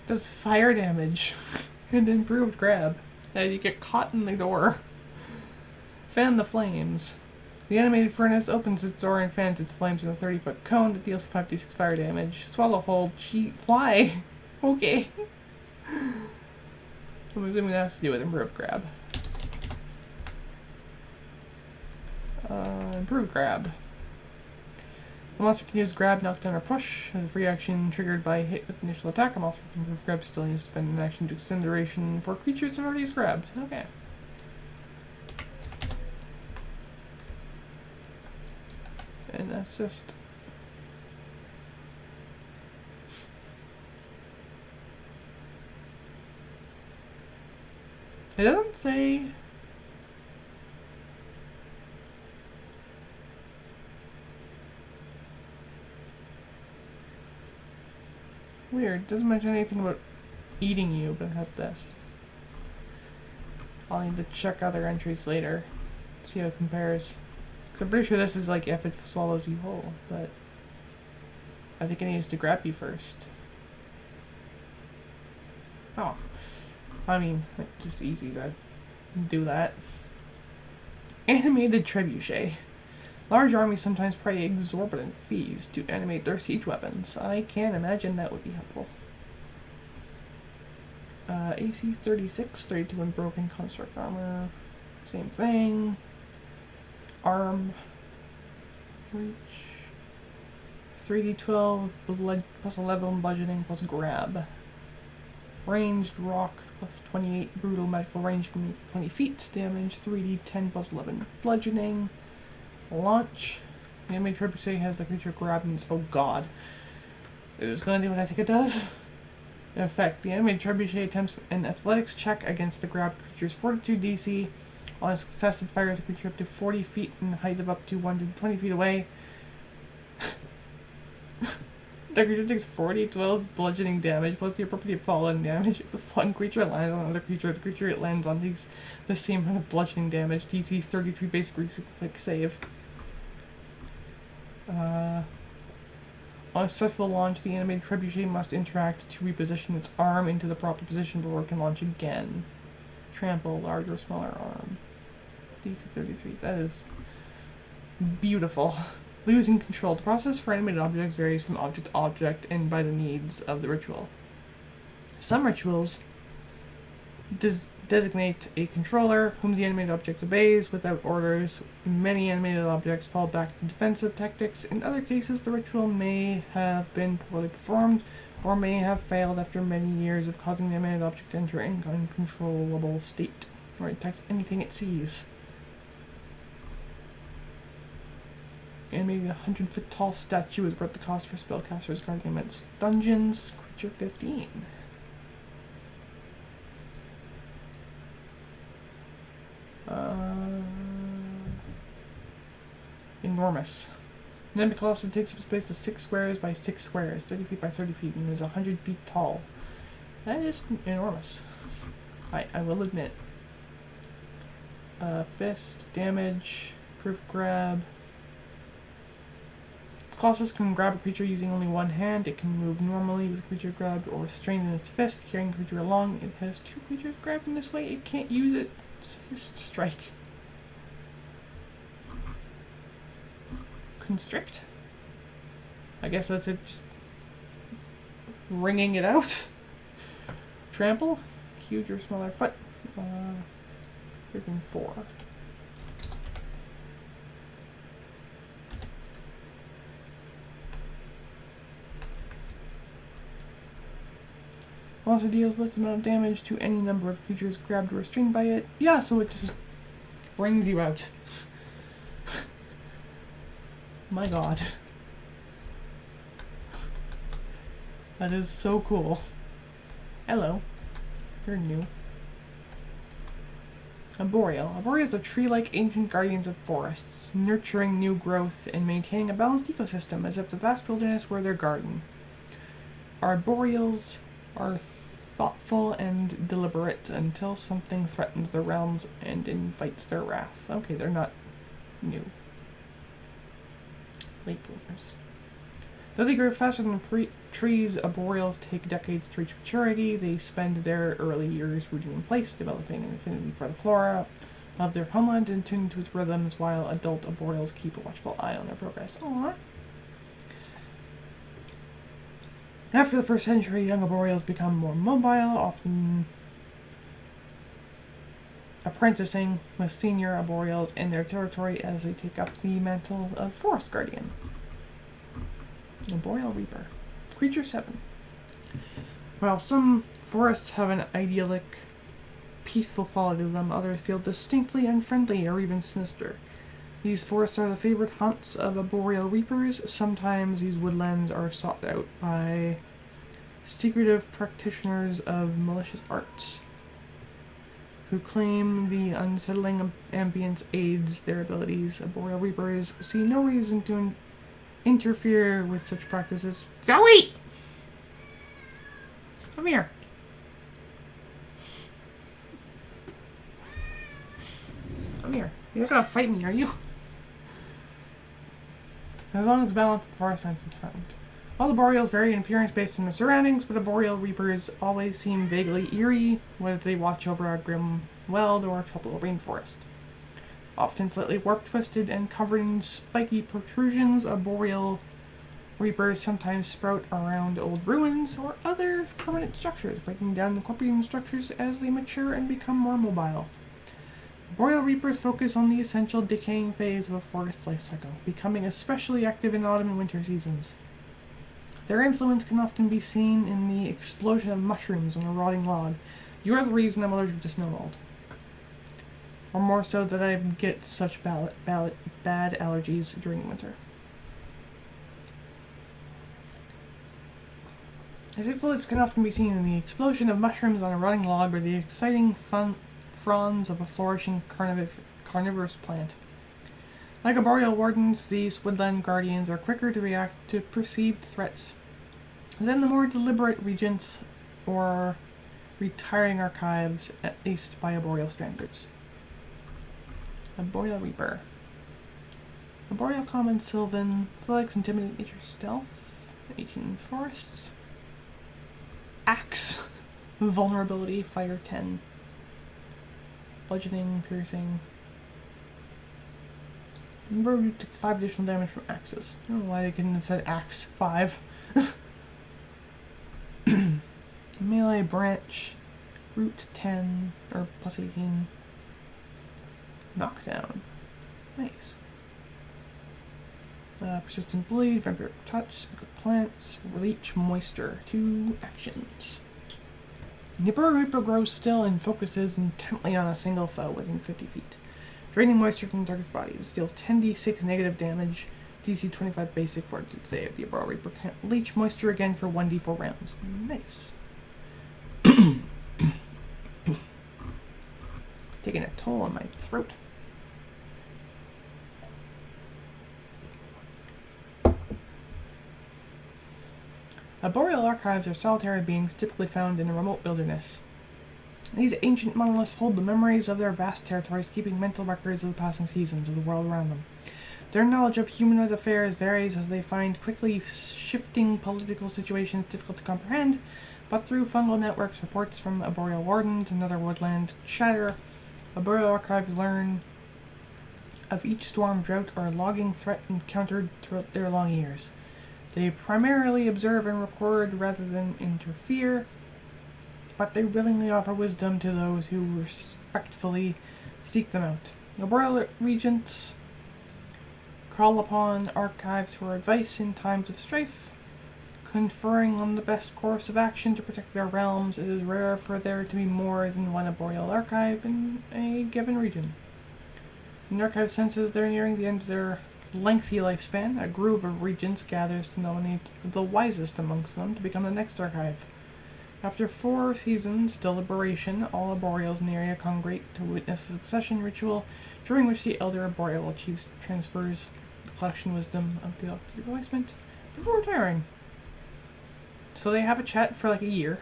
S1: Does fire damage and improved grab as you get caught in the door. Fan the flames. The animated furnace opens its door and fans its flames in a 30-foot cone that deals 5d6 fire damage. Swallow hold. Why? Okay. I'm assuming that has to do with improved grab. Improved grab. The monster can use grab, knockdown, or push as a free action triggered by a hit with initial attack. A monster with improved grab still needs to spend an action to extend the duration for creatures that already is grabbed. Okay. And that's just... It doesn't say... Weird. Doesn't mention anything about eating you, but it has this. I'll need to check other entries later. See how it compares. Because I'm pretty sure this is like if it swallows you whole, but I think it needs to grab you first. Oh. I mean, it's just easy to do that. Animated trebuchet. Large armies sometimes pay exorbitant fees to animate their siege weapons. I can't imagine that would be helpful. AC 36, 32 in broken construct armor. Same thing. Arm. Reach. 3d12 plus 11 bludgeoning plus grab. Ranged rock plus 28 brutal magical range can make 20 feet. Damage 3d10 plus 11 bludgeoning. Launch. The enemy trebuchet has the creature grabbed and oh god. Is this gonna do what I think it does? In effect, the enemy trebuchet attempts an athletics check against the grabbed creature's fortitude DC. On a success, it fires the creature up to 40 feet in height of up to 120 feet away. The creature takes 12 bludgeoning damage plus the appropriate fallen damage. If the flung creature lands on another creature, the creature it lands on takes the same amount of bludgeoning damage. DC 33 basic quick save. On a successful launch, the animated trebuchet must interact to reposition its arm into the proper position before it can launch again. Trample, larger or smaller arm. DC 33. That is beautiful. Losing control. The process for animated objects varies from object to object and by the needs of the ritual. Some rituals designate a controller whom the animated object obeys without orders. Many animated objects fall back to defensive tactics. In other cases, the ritual may have been poorly performed or may have failed after many years of causing the animated object to enter an uncontrollable state, or it attacks anything it sees. Animating a 100-foot tall statue is worth the cost for spellcasters guarding against dungeons. Creature 15. Enormous. An Colossus takes up space of 6 squares by 6 squares, 30 feet by 30 feet, and is 100 feet tall. That is enormous. I will admit. Fist, damage, proof grab. Colossus can grab a creature using only one hand. It can move normally with a creature grabbed or restrained in its fist, carrying the creature along. It has 2 creatures grabbed in this way. It can't use its fist strike. Constrict? I guess that's it, just wringing it out. Trample? Huge or smaller foot. Freaking 4. Also deals less amount of damage to any number of creatures grabbed or restrained by it. Yeah, so it just brings you out. My god. That is so cool. Hello. You're new. Arboreal. Arboreals are tree-like ancient guardians of forests, nurturing new growth and maintaining a balanced ecosystem as if the vast wilderness were their garden. Arboreals are thoughtful and deliberate until something threatens their realms and invites their wrath. Okay, they're not new. Late bloomers. Though they grow faster than trees, arboreals take decades to reach maturity. They spend their early years rooting in place, developing an affinity for the flora of their homeland and tuning to its rhythms, while adult arboreals keep a watchful eye on their progress. Aww. After the first century, young arboreals become more mobile, often apprenticing with senior arboreals in their territory as they take up the mantle of forest guardian. Arboreal Reaper. Creature 7. While some forests have an idyllic, peaceful quality to them, others feel distinctly unfriendly or even sinister. These forests are the favorite haunts of arboreal reapers. Sometimes these woodlands are sought out by secretive practitioners of malicious arts who claim the unsettling ambience aids their abilities. Arboreal reapers see no reason to interfere with such practices. Zoe! Come here. Come here. You're not gonna fight me, are you? As long as the balance of the forest is important. All arboreals vary in appearance based on the surroundings, but arboreal reapers always seem vaguely eerie, whether they watch over a grim weld or a tropical rainforest. Often slightly warped, twisted, and covered in spiky protrusions, arboreal reapers sometimes sprout around old ruins or other permanent structures, breaking down the corporeal structures as they mature and become more mobile. Arboreal reapers focus on the essential decaying phase of a forest's life cycle, becoming especially active in autumn and winter seasons. Their influence can often be seen in the explosion of mushrooms on a rotting log. You're the reason I'm allergic to snow mold. Or more so that I get such bad allergies during winter. As influence can often be seen in the explosion of mushrooms on a rotting log or the exciting fronds of a flourishing carnivorous plant. Like arboreal wardens, these woodland guardians are quicker to react to perceived threats than the more deliberate regents or retiring archives, at least by arboreal standards. Arboreal Reaper. Arboreal Common Sylvan. Athletics, Intimidate, Nature, Stealth. 18 Forests. Axe. Vulnerability, Fire 10. Bludgeoning, Piercing. Remember, takes 5 additional damage from axes. I don't know why they couldn't have said axe 5. Melee, Branch. Root 10. Or plus 18. Knockdown. Nice. Persistent Bleed, Vampiric Touch, Speak of Plants, Leech Moisture. 2 actions. The Arboreal Reaper grows still and focuses intently on a single foe within 50 feet. Draining moisture from the target's body. This deals 10d6 negative damage, DC 25 basic fortitude save. The Arboreal Reaper can't leech moisture again for 1d4 rounds. Nice. Taking a toll on my throat. Arboreal archives are solitary beings typically found in a remote wilderness. These ancient monoliths hold the memories of their vast territories, keeping mental records of the passing seasons of the world around them. Their knowledge of humanoid affairs varies as they find quickly shifting political situations difficult to comprehend, but through fungal networks, reports from arboreal wardens, and other woodland chatter, arboreal archives learn of each storm, drought, or logging threat encountered throughout their long years. They primarily observe and record rather than interfere, but they willingly offer wisdom to those who respectfully seek them out. Arboreal regents call upon archives for advice in times of strife, conferring on the best course of action to protect their realms. It is rare for there to be more than one arboreal archive in a given region. An archive senses they're nearing the end of their lengthy lifespan. A group of regents gathers to nominate the wisest amongst them to become the next archive. After 4 seasons deliberation, all arboreals in the area congregate to witness the succession ritual, during which the elder arboreal chief transfers the collection wisdom of the elected replacement before retiring. So they have a chat for like a year.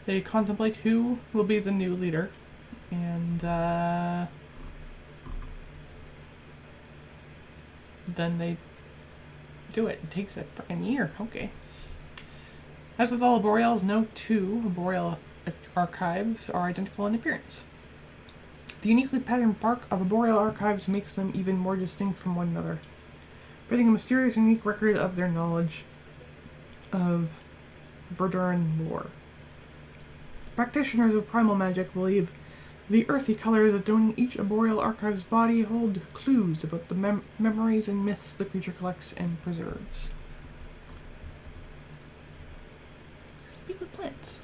S1: They contemplate who will be the new leader, and then they do it. It takes a freaking year. Okay. As with all arboreals, no 2 arboreal archives are identical in appearance. The uniquely patterned bark of arboreal archives makes them even more distinct from one another, breathing a mysterious and unique record of their knowledge of Verduran lore. Practitioners of primal magic believe the earthy colors adorning each arboreal archive's body hold clues about the memories and myths the creature collects and preserves. Speak with plants.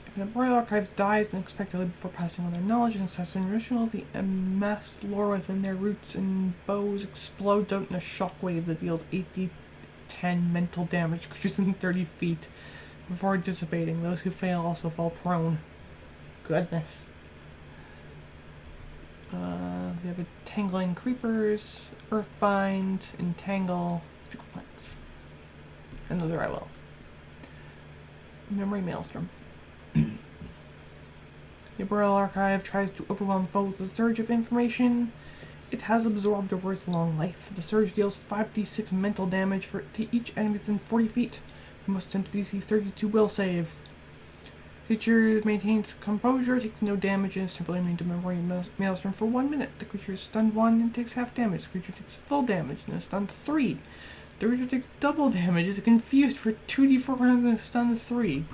S1: If an arboreal archive dies unexpectedly before passing on their knowledge and succession ritual, the amassed lore within their roots and bows explodes out in a shockwave that deals 8d10 mental damage to creatures within 30 feet before dissipating. Those who fail also fall prone. Goodness. We have Tangling Creepers, Earthbind, Entangle, Pickle Plants. And those are I will. Memory Maelstrom. The Arboreal Archive tries to overwhelm foes with a surge of information it has absorbed over its long life. The surge deals 5d6 mental damage to each enemy within 40 feet, who must attempt DC 32 will save. Creature maintains composure, takes no damage, and is temporarily immune to Memory Maelstrom for 1 minute. The creature is stunned 1 and takes half damage. The creature takes full damage and is stunned 3. The creature takes double damage, is confused for 2d4 and is stunned 3.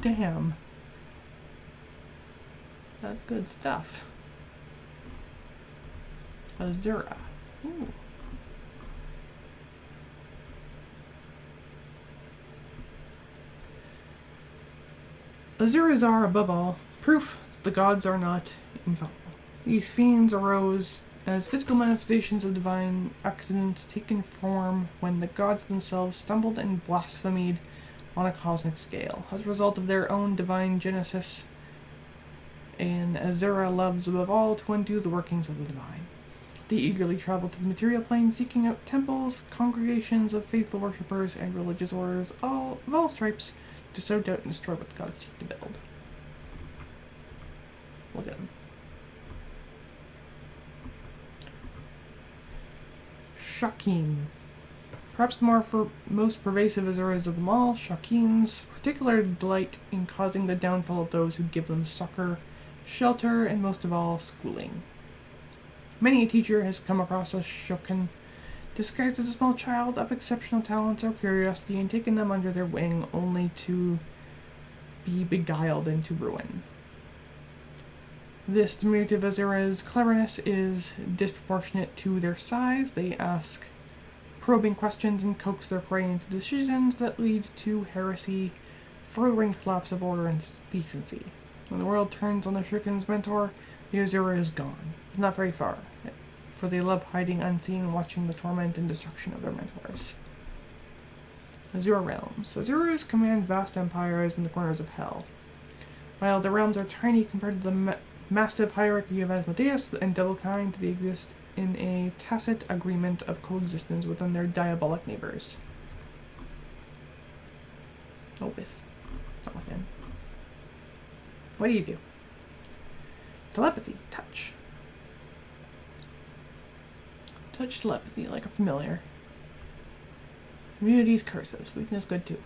S1: Damn. That's good stuff. Azura. Ooh. Azuras are, above all, proof that the gods are not infallible. These fiends arose as physical manifestations of divine accidents taken form when the gods themselves stumbled and blasphemed on a cosmic scale. As a result of their own divine genesis, and Azura loves above all to undo the workings of the divine. They eagerly travel to the material plane, seeking out temples, congregations of faithful worshippers, and religious orders of all stripes to sow doubt and destroy what the gods seek to build. Look at them. Shakeen. Perhaps the most pervasive Azuras of them all, Shakeens particular delight in causing the downfall of those who give them succor, shelter, and most of all, schooling. Many a teacher has come across a Shokin disguised as a small child of exceptional talents or curiosity and taken them under their wing only to be beguiled into ruin. This diminutive Azura's cleverness is disproportionate to their size. They ask probing questions and coax their prey into decisions that lead to heresy, furthering the collapse of order and decency. When the world turns on the Shuriken's mentor, the Azura is gone. Not very far, for they love hiding unseen, watching the torment and destruction of their mentors. Azura Realms. Azuras command vast empires in the corners of hell. While the realms are tiny compared to the massive hierarchy of Asmodeus and Devilkind, they exist in a tacit agreement of coexistence within their diabolic neighbors. Not within. What do you do? Telepathy. Touch. Touch telepathy like a familiar. Immunities, curses. Weakness, good too.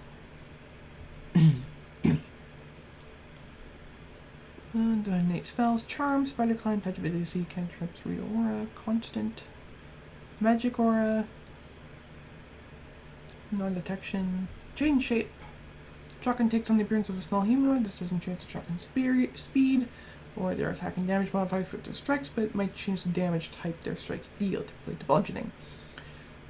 S1: Innate spells. Charm, spider climb, petrificacy, cantrips, read aura, constant. Magic aura. Non-detection. Change shape. Shotgun takes on the appearance of a small humanoid. This doesn't change the shotgun speed or their attack and damage modifiers with their strikes, but it might change the damage type their strikes deal, typically to bludgeoning.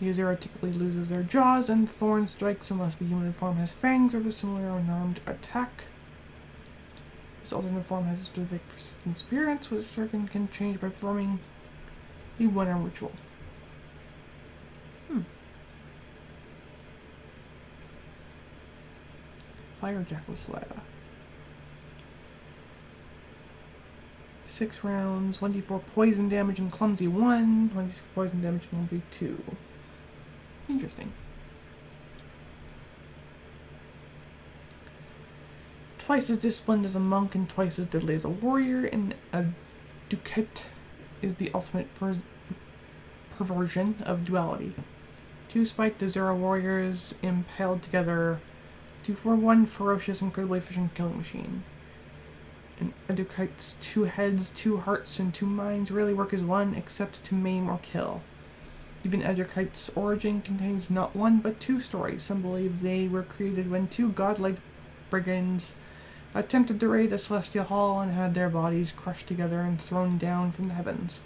S1: The user typically loses their jaws and thorn strikes unless the humanoid form has fangs or a similar unarmed attack. This alternate form has a specific persistent appearance, which shotgun can change by performing a one-arm ritual. Fire Jackal Saliva. 6 rounds, 1d4 poison damage and clumsy 1, 26 poison damage and clumsy 2. Interesting. Twice as disciplined as a monk and twice as deadly as a warrior, and a ducat is the ultimate perversion of duality. 2 spiked Azura warriors impaled together to form one ferocious, incredibly efficient killing machine. And Educite's 2 heads, 2 hearts, and 2 minds rarely work as one, except to maim or kill. Even Educite's origin contains not 1 but 2 stories. Some believe they were created when 2 godlike brigands attempted to raid a celestial hall and had their bodies crushed together and thrown down from the heavens.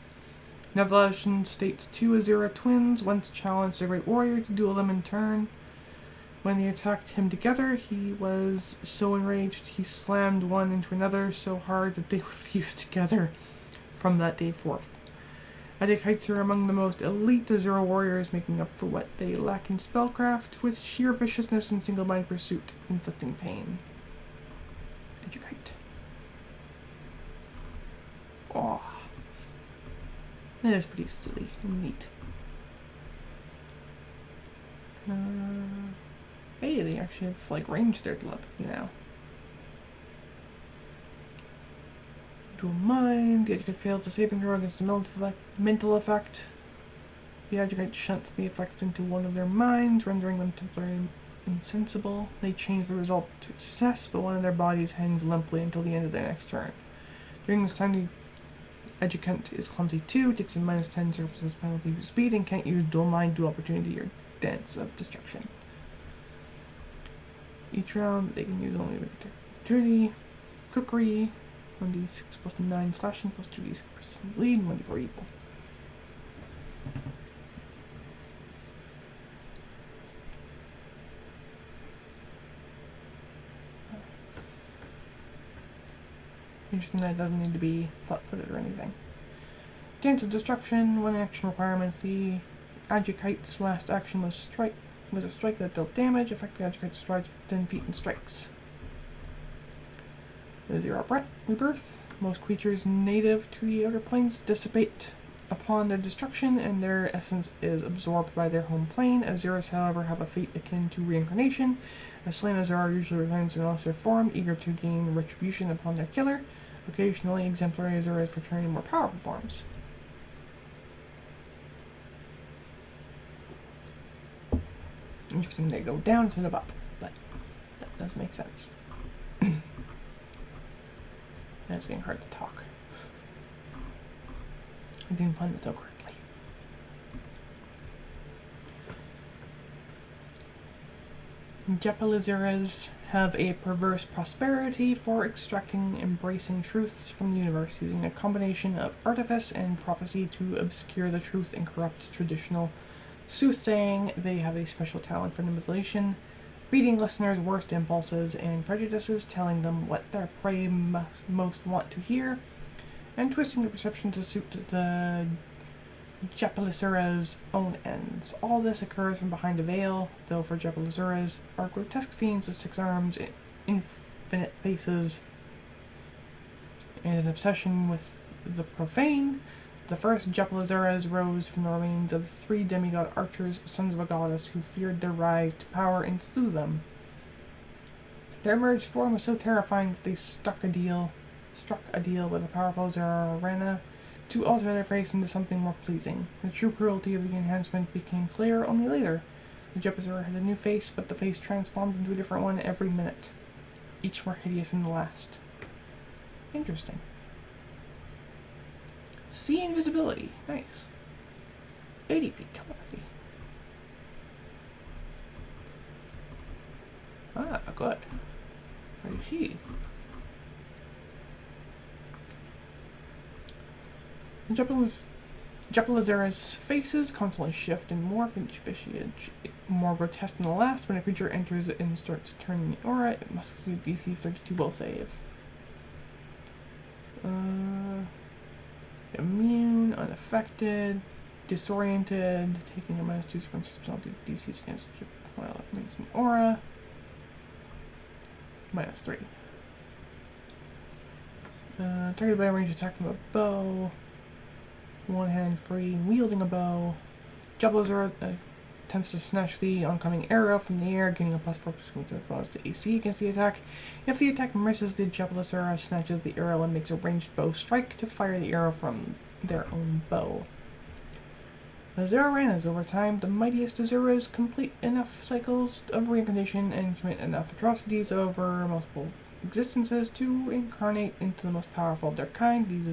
S1: Another legend states 2 Azura twins once challenged a great warrior to duel them in turn. When they attacked him together, he was so enraged he slammed one into another so hard that they were fused together from that day forth. Adikites are among the most elite Azura warriors, making up for what they lack in spellcraft, with sheer viciousness and single-minded pursuit of inflicting pain. Adukite. Oh. That is pretty silly and neat. Hey, they actually have, like, range their telepathy now. Dual Mind. The Educate fails the saving throw against a mental effect. The Educate shunts the effects into one of their minds, rendering them temporarily insensible. They change the result to success, but one of their bodies hangs limply until the end of their next turn. During this time, the Educant is clumsy 2, takes a -10 surfaces penalty for speed, and can't use Dual Mind, Dual Opportunity, or Dance of Destruction. Each round, they can use only opportunity, cookery, 1d6 plus 9 slashing plus 2d6 % bleed, and 1d4 evil. Interesting that it doesn't need to be flat-footed or anything. Dance of Destruction, 1 action requirements. The Adjukite's last action was a strike that dealt damage. Affect the Adjukite strides 10 feet and strikes. The Azura Rebirth. Most creatures native to the Outer Planes dissipate upon their destruction, and their essence is absorbed by their home plane. Azuras, however, have a fate akin to reincarnation. A slain Azura usually returns in a lesser form, eager to gain retribution upon their killer. Occasionally, exemplary Azuras return in more powerful forms. Interesting, they go down instead of up, but that does make sense. And it's getting hard to talk. I didn't plan this out correctly. Jepalizuras have a perverse prosperity for extracting embracing truths from the universe, using a combination of artifice and prophecy to obscure the truth and corrupt traditional soothsaying. They have a special talent for manipulation, reading listeners' worst impulses and prejudices, telling them what their prey most want to hear, and twisting the perception to suit the Jepalisura's own ends. All this occurs from behind a veil, though for Jepalisura's are grotesque fiends with 6 arms, infinite faces, and an obsession with the profane. The first Jepalizuras rose from the remains of 3 demigod archers, sons of a goddess, who feared their rise to power and slew them. Their merged form was so terrifying that they struck a deal with a powerful Zerarana to alter their face into something more pleasing. The true cruelty of the enhancement became clear only later. The Jepazura had a new face, but the face transformed into a different one every minute, each more hideous than the last. Interesting. See invisibility. Nice. 80 feet telepathy. Ah, good. I see. Jepalazera's faces constantly shift and morph into visage more grotesque than the last. When a creature enters and starts turning the aura, it must succeed DC 32 will save. Immune, unaffected, disoriented, taking a -2 from penalty DCs against while it makes an aura. -3. Targeted by a range attack from a bow. One hand free, wielding a bow. Jepalazera attempts to snatch the oncoming arrow from the air, gaining a +4% to AC against the attack. If the attack misses, the Jepalazera snatches the arrow and makes a ranged bow strike to fire the arrow from their own bow. Zeraranas, over time, the mightiest Azuras complete enough cycles of reincarnation and commit enough atrocities over multiple existences to incarnate into the most powerful of their kind. These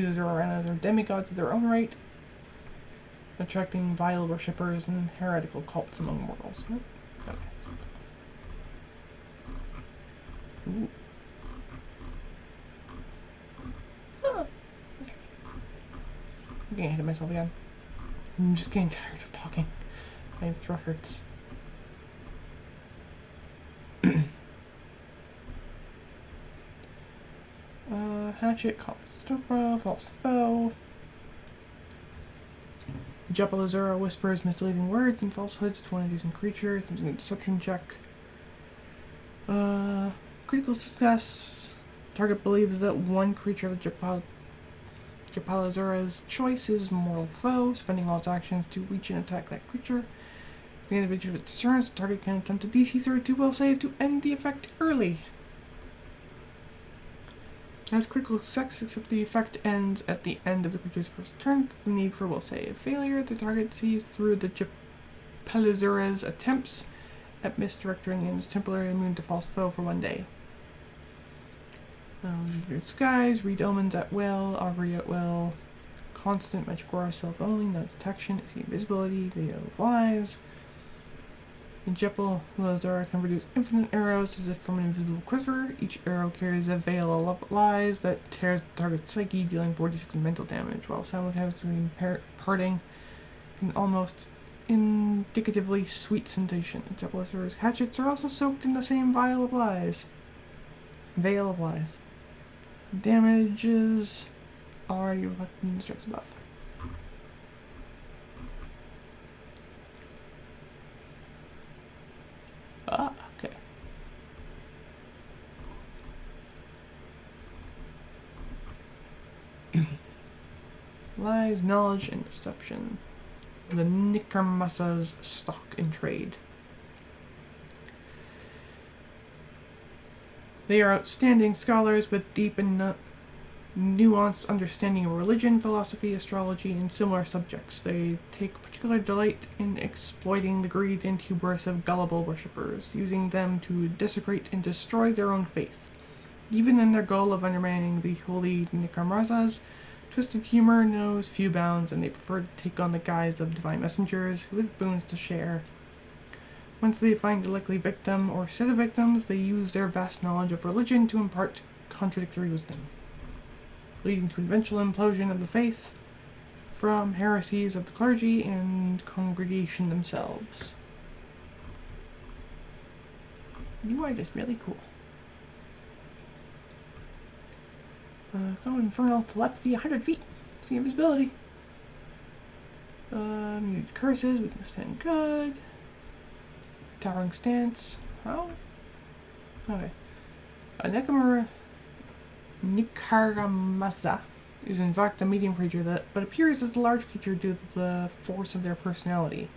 S1: Azuraranas are demigods of their own right, attracting vile worshippers and heretical cults among mortals. Okay. Ooh. Oh. I'm getting ahead of myself again. I'm just getting tired of talking. My throat hurts. Hatchet, Comstopa, False Foe. Jepalazera whispers misleading words and falsehoods to one adjacent creature using a deception check. Critical success. Target believes that one creature of Jepalazera's choice is mortal foe, spending all its actions to reach and attack that creature. At the end of each of its turns, the target can attempt a DC 32 will save to end the effect early. Has critical success, except the effect ends at the end of the creature's first turn. The need for will save. Failure, the target sees through the Jepalazera's attempts at misdirecting and is temporarily immune to false foe for 1 day. Disguise, read omens at will, augury at will, constant magic aura, self only, no detection, see invisibility, veil of lies. Jepalazera can produce infinite arrows as if from an invisible quiver. Each arrow carries a veil of lies that tears the target's psyche, dealing 46 mental damage, while simultaneously imparting an almost indicatively sweet sensation. Jepalazera's hatchets are also soaked in the same veil of lies. Damages already reflected in the strikes above. Ah, okay. Lies, knowledge, and deception. The Nickermassa's stock in trade. They are outstanding scholars with deep and nuanced understanding of religion, philosophy, astrology, and similar subjects. They take particular delight in exploiting the greed and hubris of gullible worshippers, using them to desecrate and destroy their own faith. Even in their goal of undermining the holy Nickermassas, twisted humor knows few bounds, and they prefer to take on the guise of divine messengers with boons to share. Once they find a likely victim or set of victims, they use their vast knowledge of religion to impart contradictory wisdom, leading to eventual implosion of the faith from heresies of the clergy and congregation themselves. You are just really cool. Infernal telepathy, 100 feet. See invisibility. Muted curses, we can stand good. Towering stance. Oh. Okay. A Nickermassa is in fact a medium creature but appears as a large creature due to the force of their personality.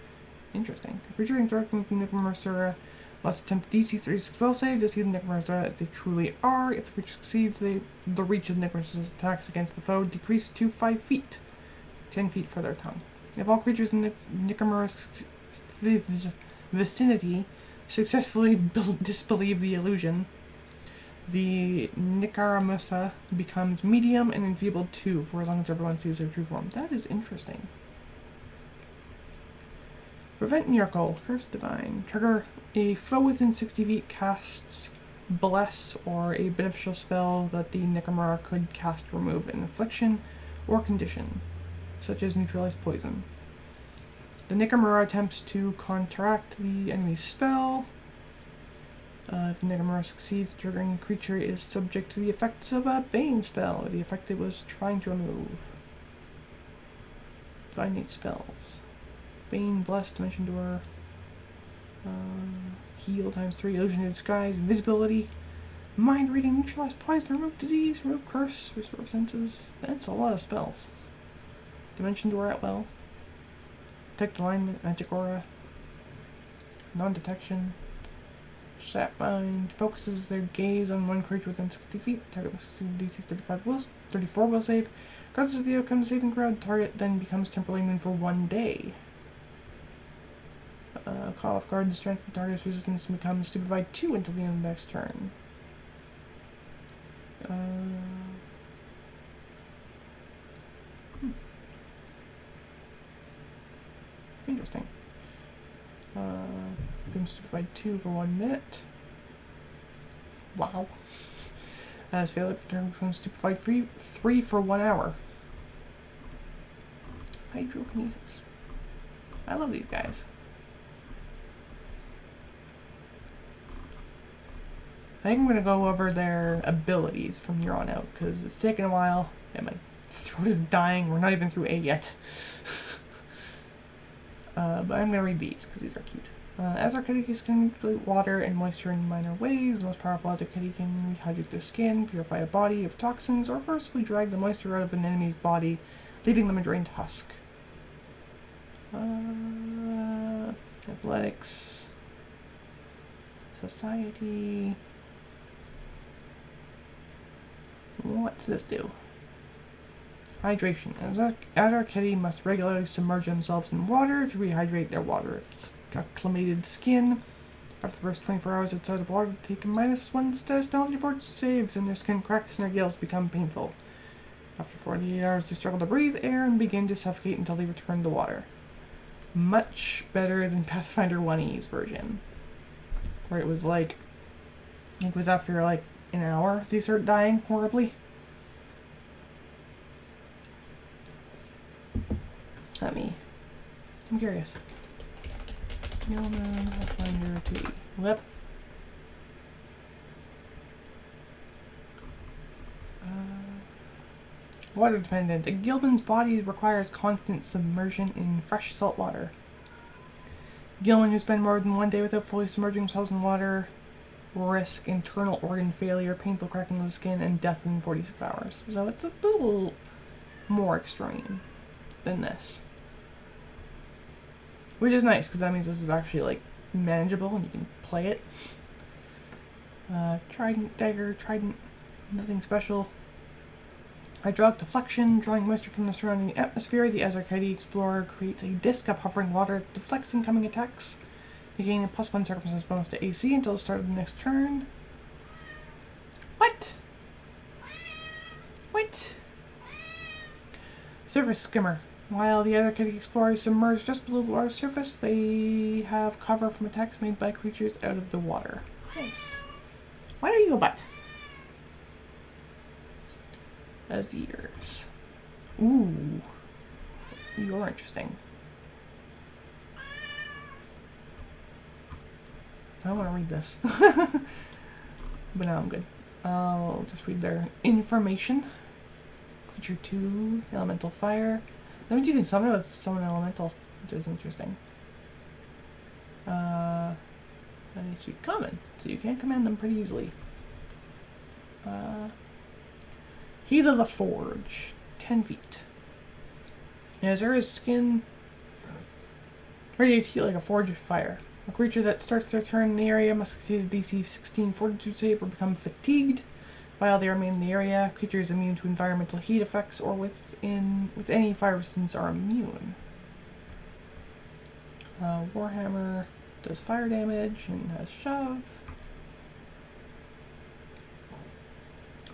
S1: Interesting. A creature interacting with Nickermassa Must attempt DC 36 spell save to see the Necromancer as they truly are. If the creature succeeds, the reach of the Necromancer's attacks against the foe decreases to 5 feet. 10 feet for their tongue. If all creatures in the Necromancer's vicinity successfully disbelieve the illusion, the Necromancer becomes medium and enfeebled 2 for as long as everyone sees their true form. That is interesting. Prevent Miracle, Curse Divine. Trigger, a foe within 60 feet casts Bless or a beneficial spell that the Necromancer could cast remove an affliction or condition, such as neutralize poison. The Necromancer attempts to counteract the enemy's spell. If the Necromancer succeeds, the triggering creature is subject to the effects of a Bane spell, or the effect it was trying to remove. Divine Nature spells. Bane, Bless, Dimension Door, Heal ×3, Illusion of Disguise, Invisibility, Mind Reading, Neutralize Poison, Remove Disease, Remove Curse, Restore Senses. That's a lot of spells. Dimension Door at will. Detect Alignment, Magic Aura, Non-Detection, Sap Mind, focuses their gaze on one creature within 60 feet, target must succeed DC 34 will save, regardless of the outcome of the saving throw, target then becomes temporarily immune for 1 day. Call off guard and strengthen target's resistance and becomes stupefied 2 until the end of the next turn. Interesting. Becomes stupefied 2 for 1 minute. Wow. As failure, turn becomes stupefied 3 for 1 hour. Hydrokinesis. I love these guys. I think I'm going to go over their abilities from here on out, because it's taken a while. Yeah, my throat is dying. We're not even through A yet. But I'm going to read these, because these are cute. Azarketties can manipulate water and moisture in minor ways. The most powerful Azarketty can rehydrate their skin, purify a body of toxins, or forcibly drag the moisture out of an enemy's body, leaving them a drained husk. Athletics. Society. What's this do? Hydration. Azarketty must regularly submerge themselves in water to rehydrate their water-acclimated skin. After the first 24 hours outside of water, they take a -1 status penalty for its saves, and their skin cracks and their gills become painful. After 48 hours, they struggle to breathe air and begin to suffocate until they return to water. Much better than Pathfinder 1E's version, where it was like, I think it was after like an hour they start dying horribly. I'm curious. Gilman, Pathfinder 2. Yep. Water dependent. A Gilman's body requires constant submersion in fresh salt water. Gilman who spend more than 1 day without fully submerging themselves in water risk internal organ failure, painful cracking of the skin, and death in 46 hours. So it's a little more extreme than this. Which is nice, because that means this is actually, like, manageable and you can play it. Trident, dagger, trident, nothing special. Hydraulic deflection, drawing moisture from the surrounding atmosphere. The Azarketty Explorer creates a disc of hovering water that deflects incoming attacks. They gain a +1 circumstance bonus to AC until the start of the next turn. What? What? Surface skimmer. While the Azarketty Explorer is submerged just below the water's surface, they have cover from attacks made by creatures out of the water. Nice. Why are you a butt? As the ears. Ooh. You're interesting. I want to read this. But now I'm good. I'll just read their information. Creature 2, Elemental Fire. That means you can summon it with Summon Elemental, which is interesting. That needs to be common, so you can command them pretty easily. Heat of the Forge, 10 feet. As there is skin radiates heat like a forge of fire. A creature that starts their turn in the area must succeed a DC 16 Fortitude save or become fatigued while they remain in the area. Creatures immune to environmental heat effects or with any fire resistance are immune. Warhammer does fire damage and has shove.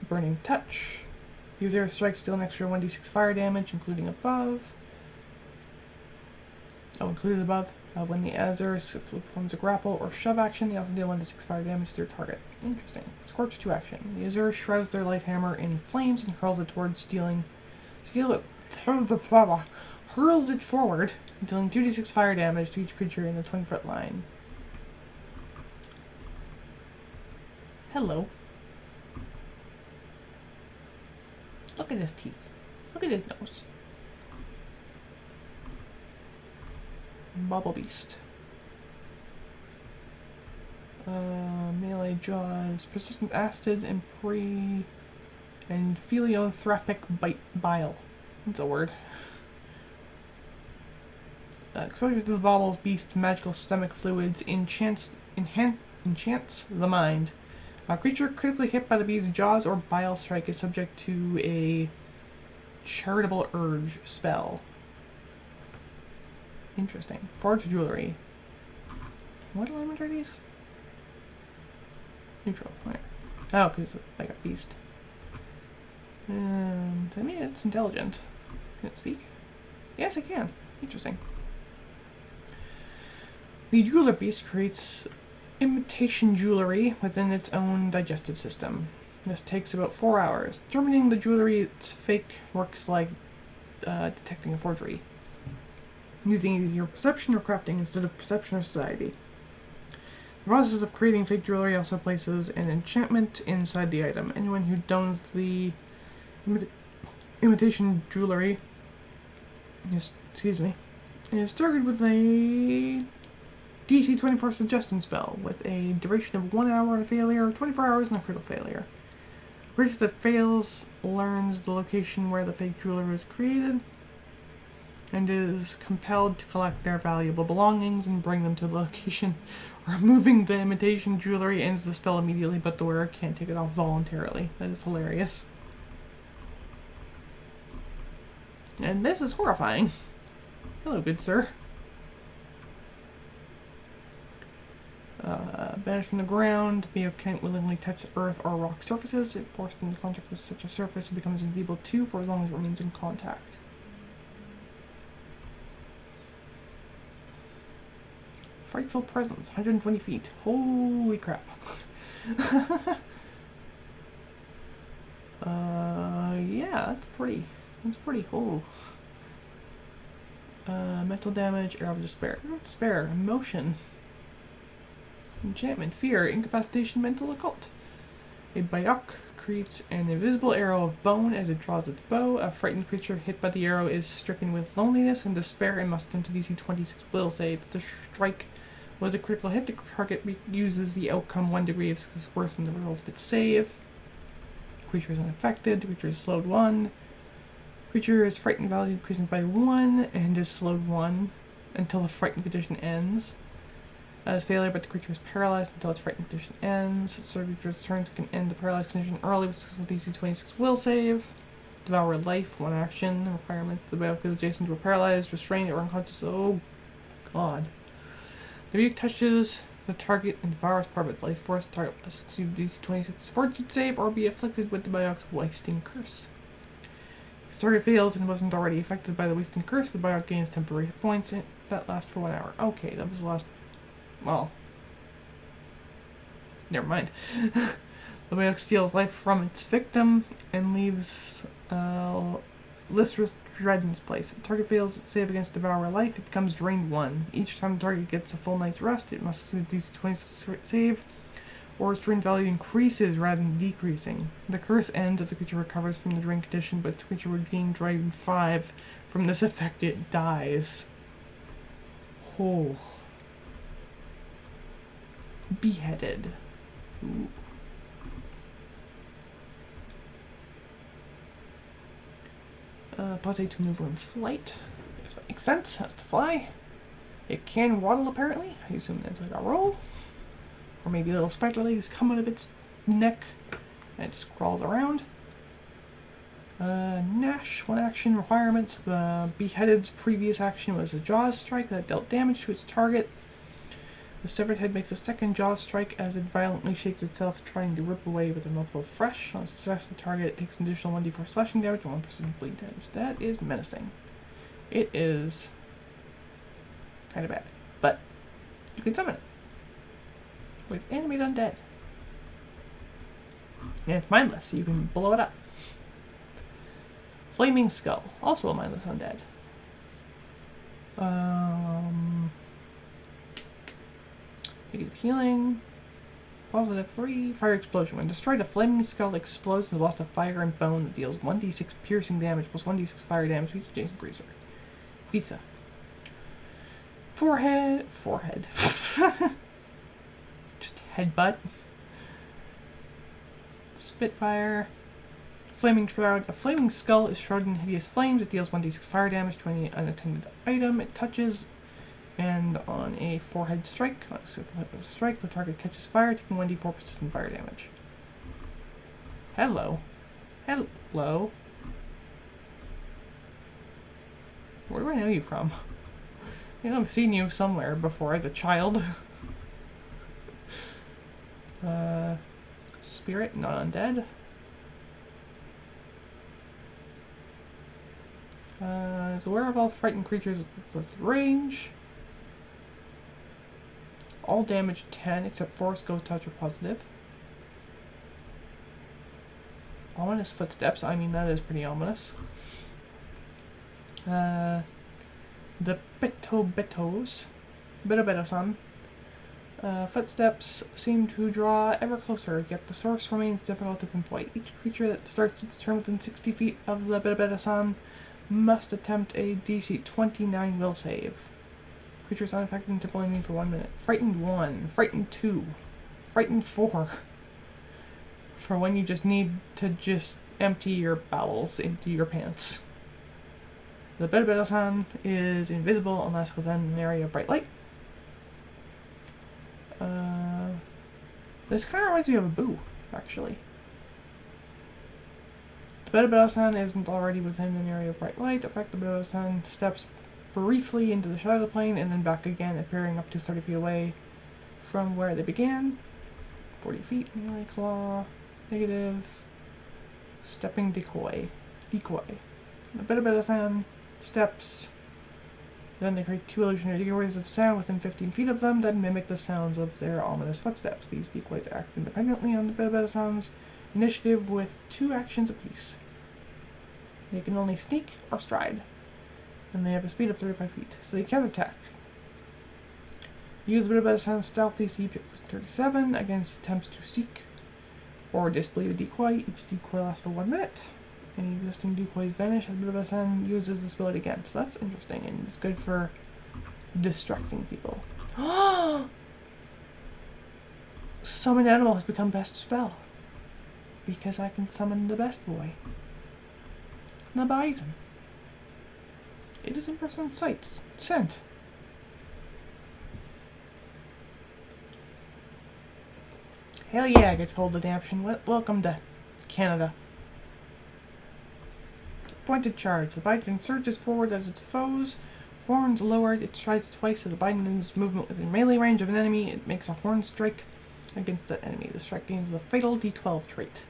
S1: Burning Touch. Use air strikes, deal an extra 1d6 fire damage, including above. Included above. When the Azure performs a grapple or shove action, they also deal 1d6 fire damage to their target. Interesting. Scorch 2 action. The Azure shrouds their light hammer in flames and hurls it towards hurls it forward, dealing 2d6 fire damage to each creature in the 20-foot line. Hello. Look at his teeth. Look at his nose. Bubble Beast. Melee Jaws. Persistent Acid and Philanthropic Bile. That's a word. Exposure to the Bubble Beast magical stomach fluids enchants the mind. A creature critically hit by the beast's jaws or bile strike is subject to a charitable urge spell. Interesting. Forged jewelry. What element are these? Neutral. Right. Oh, because it's like a beast. And I mean, it's intelligent. Can it speak? Yes, it can. Interesting. The jeweler beast creates imitation jewelry within its own digestive system. This takes about 4 hours. Determining the jewelry's fake works like detecting a forgery, using either your perception or crafting instead of perception or society. The process of creating fake jewelry also places an enchantment inside the item. Anyone who dons the imitation jewelry is targeted with a DC 24 suggestion spell with a duration of 1 hour on a failure, 24 hours on a critical failure. A creature that fails learns the location where the fake jewelry was created and is compelled to collect their valuable belongings and bring them to the location. Removing the imitation jewelry ends the spell immediately, but the wearer can't take it off voluntarily. That is hilarious. And this is horrifying. Hello, good sir. Banished from the ground, Mio can't willingly touch earth or rock surfaces. If forced into contact with such a surface, it becomes invisible too for as long as it remains in contact. Frightful presence, 120 feet. Holy crap. Yeah, that's pretty, oh. Mental damage, Arrow of Despair. Arrow of Despair, Emotion. Enchantment, Fear, Incapacitation, Mental Occult. A Bayok creates an invisible arrow of bone as it draws its bow. A frightened creature hit by the arrow is stricken with loneliness and despair and must attempt a DC 26 will save. If the strike was a critical hit, the target uses the outcome 1 degree of success worse than the result of its save. Creature is unaffected. The creature is slowed 1. Creature is frightened value increasing by 1 and is slowed 1 until the frightened condition ends. As failure, but the creature is paralyzed until its frightened condition ends. So the creature's turns can end the paralyzed condition early with successful DC 26 will save. Devour life, 1 action. Requirements: the battlefield is adjacent to a paralyzed, restrained, or unconscious. Oh god. The rebuke touches the target and devours part of its life force. The target must succeed DC 26 fortitude save or be afflicted with the Bayok's wasting curse. If the target fails and wasn't already affected by the wasting curse, the Bayok gains temporary hit points that last for 1 hour. Okay, that was the last. Well, never mind. The Bayok steals life from its victim and leaves Lystra's dread in its place. If the target fails its save against Devour Life, it becomes drained 1. Each time the target gets a full night's rest, it must succeed DC 26 save, or its drain value increases rather than decreasing. The curse ends if the creature recovers from the drain condition, but if the creature would gain drained 5 from this effect, it dies. Oh. Beheaded. Ooh. Plus 8 to maneuver in flight. Does that make sense? Has to fly. It can waddle, apparently. I assume that's like a roll. Or maybe little spider legs come out of its neck and it just crawls around. Nash, one action requirements. The Beheaded's previous action was a Jaws strike that dealt damage to its target. The severed head makes a second Jaws strike as it violently shakes itself, trying to rip away with a mouthful of fresh. On success, the target takes an additional 1d4 slashing damage and 1% bleed damage. That is menacing. It is kind of bad, but you can summon it with Animate Undead. And it's mindless, so you can blow it up. Flaming Skull, also a mindless undead. Negative healing. Positive 3. Fire explosion. When destroyed, a flaming skull explodes in the blast of fire and bone that deals 1d6 piercing damage plus 1d6 fire damage to each adjacent creature. Pizza. Forehead. Just headbutt. Spitfire. Flaming Shroud. A flaming skull is shrouded in hideous flames. It deals 1d6 fire damage to any unattended item it touches. And on a forehead strike, the target catches fire, taking 1d4 persistent fire damage. Hello. Hello. Where do I know you from? I know I've seen you somewhere before as a child. Spirit, not undead. Is aware of all frightened creatures with its range. All damage 10 except Force, Ghost Touch, or Positive. Ominous Footsteps. I mean, that is pretty ominous. The Beto-Beto-san. Footsteps seem to draw ever closer, yet the source remains difficult to pinpoint. Each creature that starts its turn within 60 feet of the Beto-Beto-san must attempt a DC 29 will save. Creatures unaffected and temporarily immune for 1 minute. Frightened 1, Frightened 2, Frightened 4. For when you just need to just empty your bowels into your pants. The Beto-Beto-san is invisible unless within an area of bright light. This kind of reminds me of a Boo, actually. The Beto-Beto-san isn't already within an area of bright light. Effect the Beto-Beto-san steps briefly into the shadow plane and then back again, appearing up to 30 feet away from where they began. 40 feet, melee claw, negative, stepping decoy. The Beto-Beto-san steps, then they create 2 illusionary decoys of sound within 15 feet of them that mimic the sounds of their ominous footsteps. These decoys act independently on the Beto-Beto-san's initiative with 2 actions apiece. They can only sneak or stride, and they have a speed of 35 feet, so they can't attack. Use the Beto-Beto-san's stealth DC 37 against attempts to seek or disbelieve a decoy. Each decoy lasts for 1 minute. Any existing decoys vanish as Beto-Beto-san uses this ability again. So that's interesting, and it's good for distracting people. Summon animal has become best spell. Because I can summon the best boy. The bison. It is in person sights. Scent. Hell yeah, it gets cold adaption. Welcome to Canada. Pointed charge. The bison surges forward as its foes. Horns lowered. It strides twice at the bison's movement within melee range of an enemy. It makes a horn strike against the enemy. The strike gains the fatal D12 trait.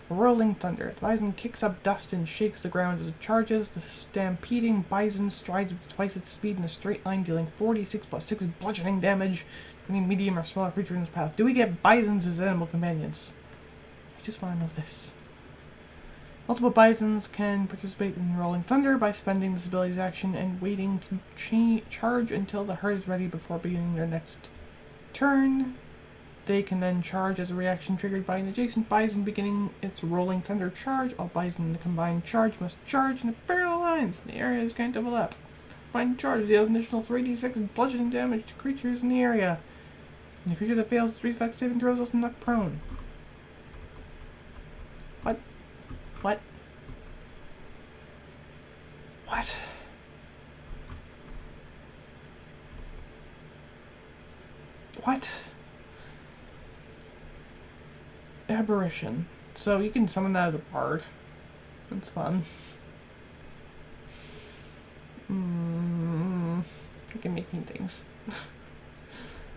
S1: Rolling Thunder. The bison kicks up dust and shakes the ground as it charges. The stampeding bison strides with twice its speed in a straight line, dealing 46 plus 6 bludgeoning damage to any medium or smaller creature in its path. Do we get bisons as animal companions? I just want to know this. Multiple bisons can participate in Rolling Thunder by spending this ability's action and waiting to charge until the herd is ready before beginning their next turn. They can then charge as a reaction triggered by an adjacent bison beginning its Rolling Thunder charge. All bison in the combined charge must charge in a parallel lines. The areas can't overlap. Combined charge deals an additional 3d6 bludgeoning damage to creatures in the area. And the creature that fails its reflex saving throws is knocked prone. What? What? What? What? Aberration. So you can summon that as a bard. That's fun. I can make things.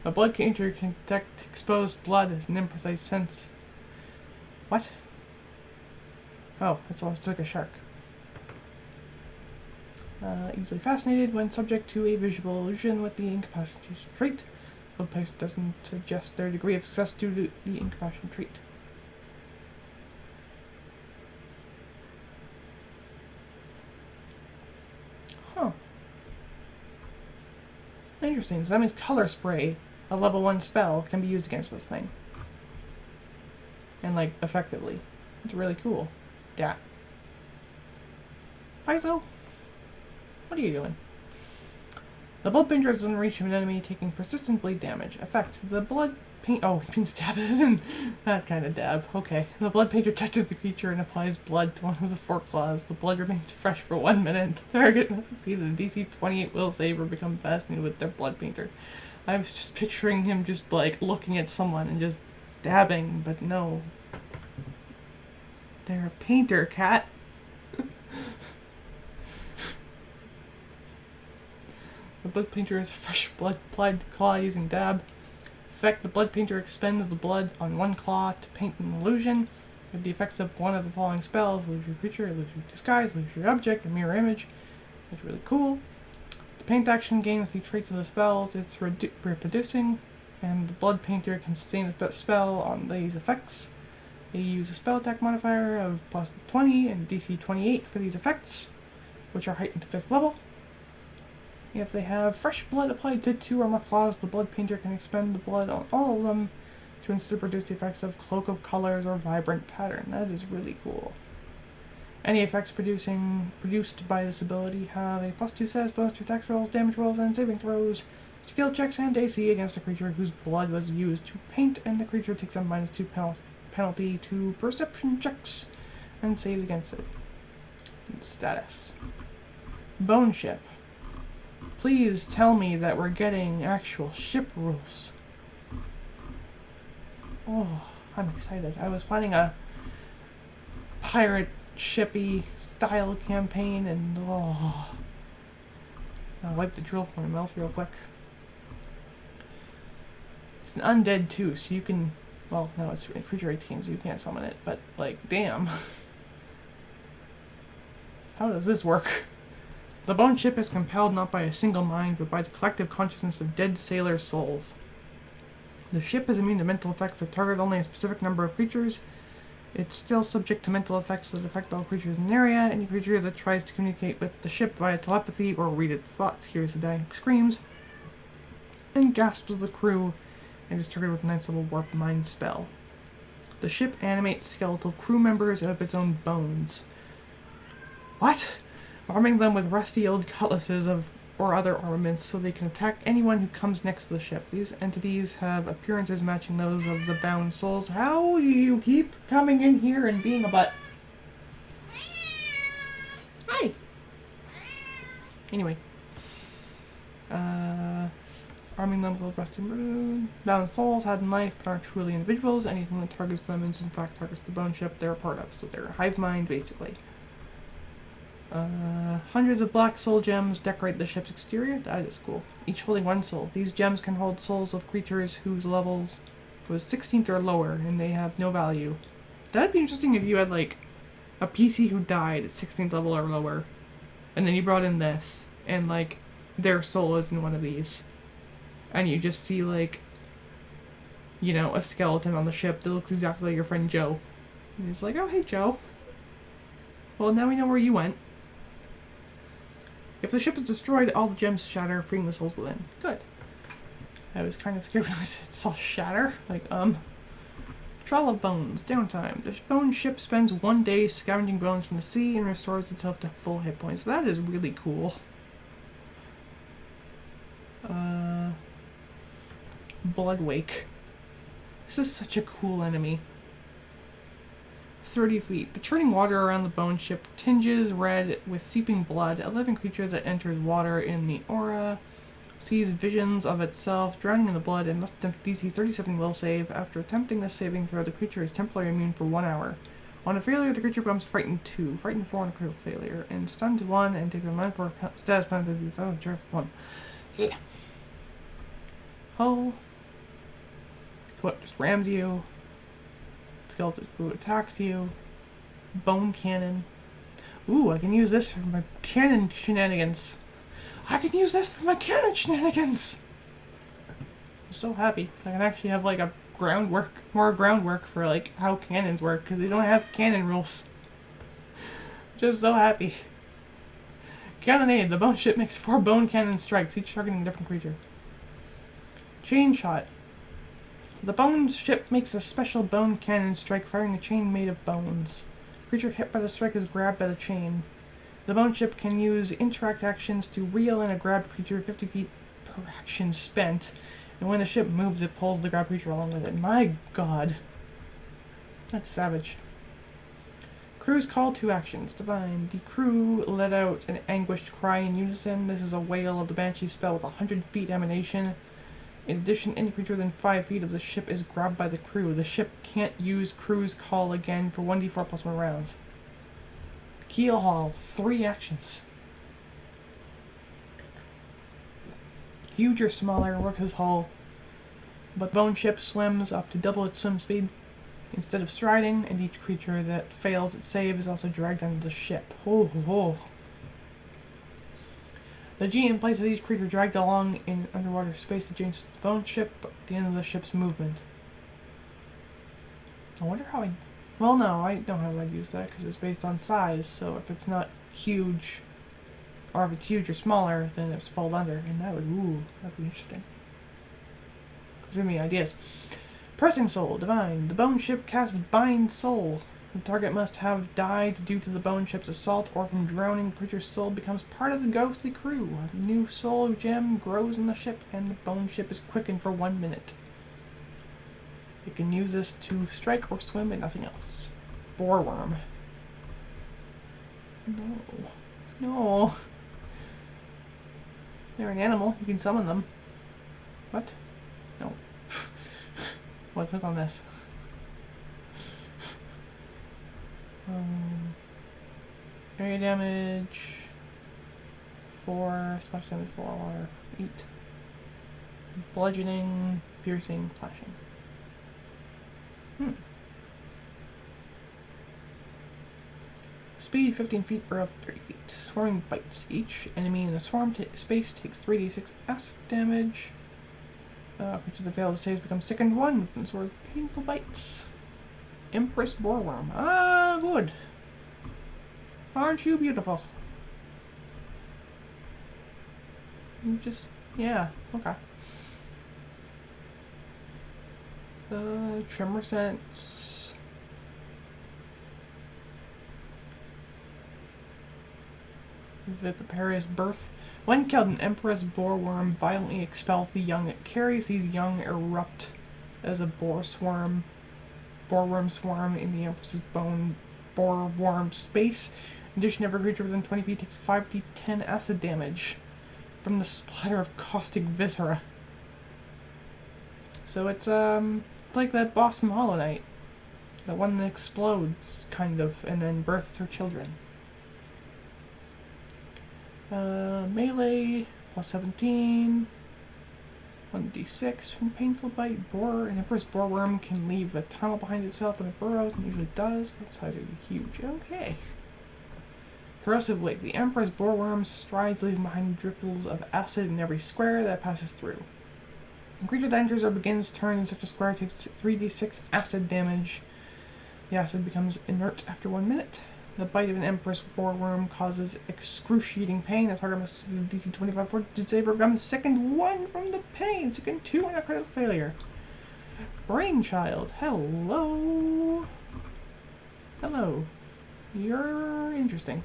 S1: A blood painter can detect exposed blood as an imprecise sense. What? Oh, it's like a shark. Easily fascinated when subject to a visual illusion with the incapacitation trait. Blood painter doesn't suggest their degree of success due to the incapacitation trait. Huh. Interesting. So that means color spray, a level 1 spell, can be used against this thing. And, like, effectively. It's really cool. Yeah. Iso? What are you doing? The blood painter doesn't reach an enemy taking persistent bleed damage. Effect. The blood paint. Oh, it means stabs isn't that kind of dab. Okay. The blood painter touches the creature and applies blood to one of the 4 claws. The blood remains fresh for 1 minute. The target must succeed in a DC 28 will save or become fascinated with their blood painter. I was just picturing him just like looking at someone and just dabbing, but no. They're a painter, cat. The blood painter is fresh blood applied to claw using dab. Effect, the blood painter expends the blood on 1 claw to paint an illusion. With the effects of one of the following spells: lose your creature, lose your disguise, lose your object, a mirror image. That's really cool. The paint action gains the traits of the spells it's reproducing, and the blood painter can sustain a spell on these effects. They use a spell attack modifier of plus 20 and DC 28 for these effects, which are heightened to 5th level. If they have fresh blood applied to 2 or more claws, the blood painter can expend the blood on all of them to instead produce the effects of Cloak of Colors or Vibrant Pattern. That is really cool. Any effects produced by this ability have a plus 2 status bonus to attacks rolls, damage rolls, and saving throws, skill checks, and AC against the creature whose blood was used to paint, and the creature takes a -2 penalty to perception checks and saves against it. Status. Bone Ship. Please tell me that we're getting actual ship rules. Oh, I'm excited. I was planning a pirate shippy style campaign and oh. I'll wipe the drill from my mouth real quick. It's an undead too, so you can, well, no, it's creature 18, so you can't summon it, but like, damn. How does this work? The bone ship is compelled not by a single mind, but by the collective consciousness of dead sailors' souls. The ship is immune to mental effects that target only a specific number of creatures. It's still subject to mental effects that affect all creatures in the area. Any creature that tries to communicate with the ship via telepathy or read its thoughts hears the dying screams and gasps of the crew and is triggered with a 9th level warp mind spell. The ship animates skeletal crew members out of its own bones. What? Arming them with rusty old cutlasses or other armaments so they can attack anyone who comes next to the ship. These entities have appearances matching those of the bound souls. How do you keep coming in here and being a butt? Hi! Anyway. Arming them with rusty bound souls had in life but aren't truly individuals. Anything that targets them is in fact targets the bone ship they're a part of. So they're a hive mind, basically. Hundreds of black soul gems decorate the ship's exterior. That is cool. Each holding 1 soul. These gems can hold souls of creatures whose levels was 16th or lower, and they have no value. That'd be interesting if you had, like, a PC who died at 16th level or lower, and then you brought in this, and, like, their soul is in one of these. And you just see, like, you know, a skeleton on the ship that looks exactly like your friend Joe. And he's like, oh, hey, Joe. Well, now we know where you went. If the ship is destroyed, all the gems shatter, freeing the souls within. Good. I was kind of scared when I saw shatter. Like, Trawl of Bones. Downtime. The bone ship spends 1 day scavenging bones from the sea and restores itself to full hit points. That is really cool. Bloodwake. This is such a cool enemy. 30 feet. The churning water around the bone ship tinges red with seeping blood. A living creature that enters water in the aura sees visions of itself drowning in the blood and must attempt DC 37 will save. After attempting this saving throw, the creature is temporarily immune for 1 hour. On a failure, the creature becomes frightened 2, frightened 4 on a critical failure, and stunned 1, and take a -4 status penalty. Oh, just 1. Yeah. Hull. What just rams you? Skeleton who attacks you. Bone cannon. Ooh, I can use this for my cannon shenanigans. I'm so happy because I can actually have like a more groundwork for like how cannons work because they don't have cannon rules. Just so happy. Cannonade. The bone ship makes 4 bone cannon strikes, each targeting a different creature. Chain shot. The bone ship makes a special bone cannon strike, firing a chain made of bones. Creature hit by the strike is grabbed by the chain. The bone ship can use interact actions to reel in a grabbed creature 50 feet per action spent, and when the ship moves, it pulls the grabbed creature along with it. My god. That's savage. Crew's call 2 actions. Divine. The crew let out an anguished cry in unison. This is a wail of the Banshee spell with 100 feet emanation. In addition, any creature within 5 feet of the ship is grabbed by the crew. The ship can't use crew's call again for 1d4 plus 1 rounds. Keel haul, 3 actions. Huge or smaller, works as hull, but bone ship swims up to double its swim speed instead of striding, and each creature that fails its save is also dragged onto the ship. Oh. The GM places each creature dragged along in underwater space adjacent to the bone ship at the end of the ship's movement. I wonder how I... Well, no, I don't know how I'd use that because it's based on size, so if it's not huge, or if it's huge or smaller, then it's pulled under, and that'd be interesting. Give me ideas. Pressing Soul, Divine. The bone ship casts Bind Soul. The target must have died due to the bone ship's assault or from drowning. The creature's soul becomes part of the ghostly crew. A new soul gem grows in the ship, and the bone ship is quickened for 1 minute. You can use this to strike or swim and nothing else. Boreworm. No. They're an animal. You can summon them. What? No. What's on this? Area damage 4, splash damage 4, 8. Bludgeoning, piercing, slashing. Speed 15 feet, breath 30 feet. Swarming bites. Each enemy in the swarm space takes 3d6 acid damage. Creatures that fail to save become sickened 1 from the sword's painful bites. Empress Boreworm. Ah, good. Aren't you beautiful? Yeah, okay. Tremor Sense. Viviparous Birth. When killed, an Empress Boreworm violently expels the young it carries. These young erupt as a boreworm swarm in the Empress's boreworm space. In addition, every creature within 20 feet takes 5d10 acid damage from the splatter of caustic viscera. So it's like that boss from Hollow Knight. The one that explodes, kind of, and then births her children. Melee, plus 17. 1d6 from painful bite. An Empress Boreworm can leave a tunnel behind itself when it burrows, and usually does. What size are you? Huge. Okay. Corrosive Lake. The Empress Boreworm strides, leaving behind dripples of acid in every square that passes through. A creature that enters or begins turn in such a square takes 3d6 acid damage. The acid becomes inert after 1 minute. The bite of an Empress Boreworm causes excruciating pain. The target must DC 25 fortitude save or becomes sickened 1 from the pain. Sickened 2 on a critical failure. Brainchild. Hello. You're interesting.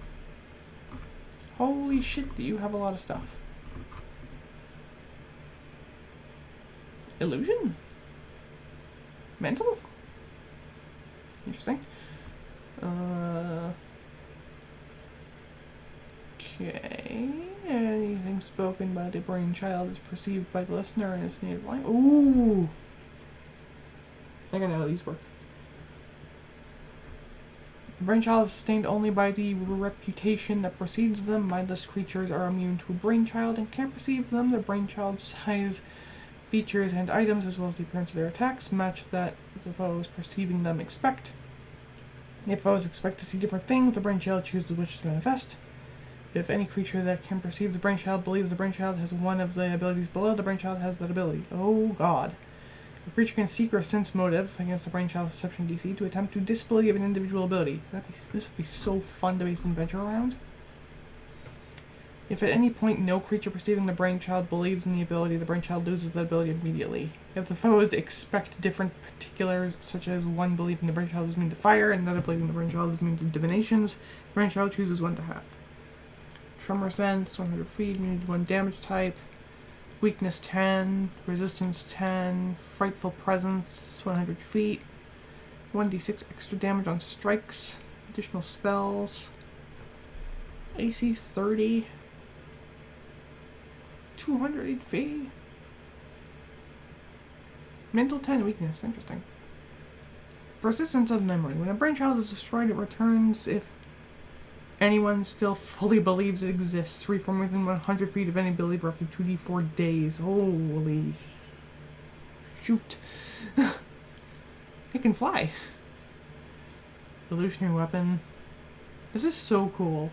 S1: Holy shit, do you have a lot of stuff. Illusion? Mental? Interesting. Okay. Anything Something spoken by the brainchild is perceived by the listener in its native language. Ooh! I gotta know how these work. The brainchild is sustained only by the reputation that precedes them. Mindless creatures are immune to a brainchild and can't perceive them. The brainchild's size, features, and items, as well as the appearance of their attacks, match that the foes perceiving them expect. If foes expect to see different things, the brainchild chooses which to manifest. If any creature that can perceive the brainchild believes the brainchild has one of the abilities below, the brainchild has that ability. Oh god. The creature can seek or sense motive against the brainchild's perception DC to attempt to disbelieve an individual ability. This would be so fun to base an adventure around. If at any point no creature perceiving the brainchild believes in the ability, the brainchild loses that ability immediately. If the foes expect different particulars, such as one believing the brainchild is immune to fire and another believing the brainchild is immune to divinations, the brainchild chooses one to have. Tremor sense, 100 feet, immunity to 1 damage type. Weakness 10, resistance 10, frightful presence 100 feet, 1d6 extra damage on strikes, additional spells, AC 30, 200 HP, mental 10, weakness, interesting. Persistence of memory. When a brainchild is destroyed, it returns if anyone still fully believes it exists. Free from within 100 feet of any ability for up to 2d4 days. Holy shoot. It can fly. Illusionary weapon. This is so cool.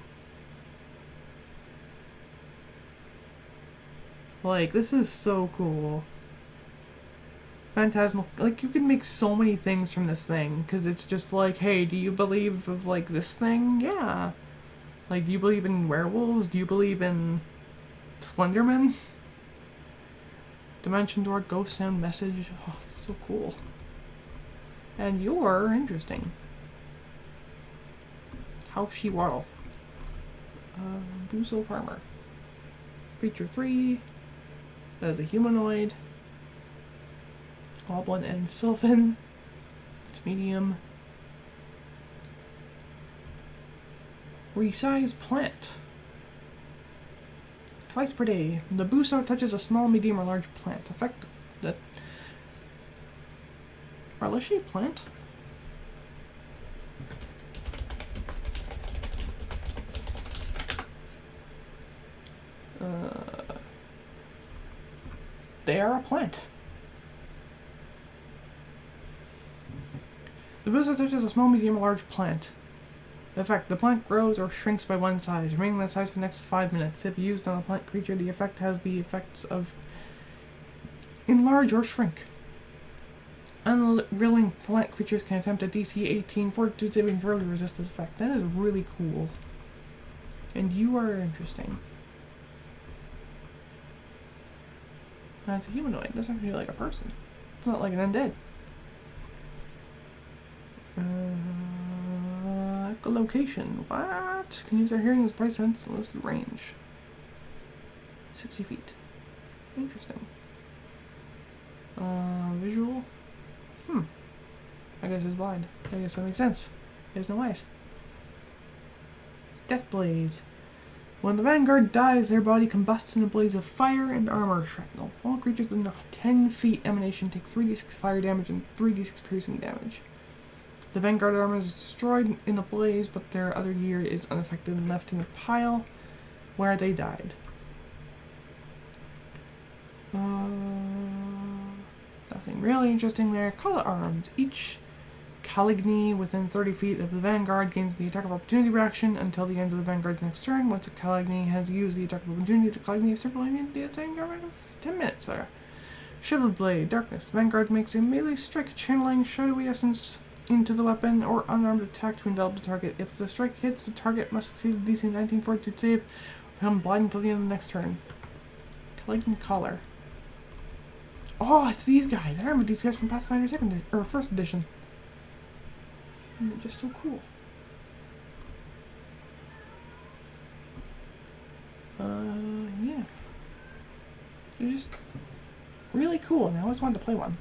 S1: Like, this is so cool. Phantasmal. Like, you can make so many things from this thing. Because it's just like, hey, do you believe of, like, this thing? Yeah. Like, do you believe in werewolves? Do you believe in Slenderman? Dimension door, ghost sound, message. Oh, so cool. And you're interesting. House she waddle. Buso farmer. Creature 3. That is a humanoid. Goblin and Sylvan. It's medium. Resize plant. Twice per day. The Buso touches a small, medium, or large plant. Effect that. Relish plant? They are a plant. The Buso touches a small, medium, or large plant. Effect: the plant grows or shrinks by 1 size, remaining that size for the next 5 minutes. If used on a plant creature, the effect has the effects of enlarge or shrink. Unwilling plant creatures can attempt a DC 18 fortitude saving throw to resist this effect. That is really cool. And you are interesting. That's a humanoid. That's actually like a person. It's not like an undead. Echolocation. What? Can use their hearing as price sense and listed range. 60 feet. Interesting. Visual. I guess it's blind. I guess that makes sense. There's no eyes. Death blaze. When the vanguard dies, their body combusts in a blaze of fire and armor shrapnel. All creatures within 10 feet emanation take 3d6 fire damage and 3d6 piercing damage. The vanguard armor is destroyed in the blaze, but their other gear is unaffected and left in a pile where they died. Nothing really interesting there. Color arms. Each Caligny within 30 feet of the vanguard gains the attack of opportunity reaction until the end of the vanguard's next turn. Once a Caligny has used the attack of opportunity, the Caligny is temporarily in the same guard of 10 minutes. Shivered blade. Darkness. The vanguard makes a melee strike, channeling shadowy essence into the weapon or unarmed attack to envelop the target. If the strike hits, the target must succeed a DC 19 fortitude save or become blind until the end of the next turn. Caligny collar. Oh, it's these guys. I remember these guys from Pathfinder 1st edition. And they're just so cool. Yeah. They're just really cool, and I always wanted to play one.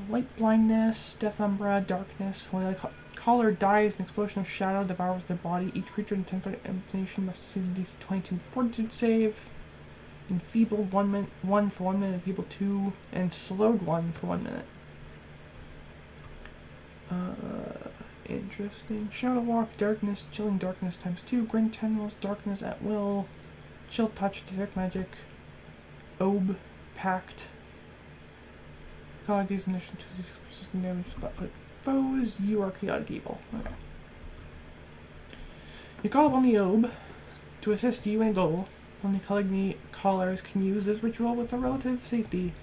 S1: Light blindness, death umbra, darkness. When I caller dies, an explosion of shadow devours their body. Each creature in 10-foot implication must succeed a DC 22 fortitude save. Enfeebled 1 for 1 minute, enfeebled 2, and slowed 1 for 1 minute. Interesting. Shadow Walk, Darkness, Chilling Darkness times 2, Grin Tendrils, Darkness at Will, Chill Touch, Detect Magic, Obe, Pact. Collect these initial 2 persistent damage to flat-foot foes. You are chaotic evil. Okay. You call upon the Obe to assist you in a goal. Only Caligny callers can use this ritual with a relative safety.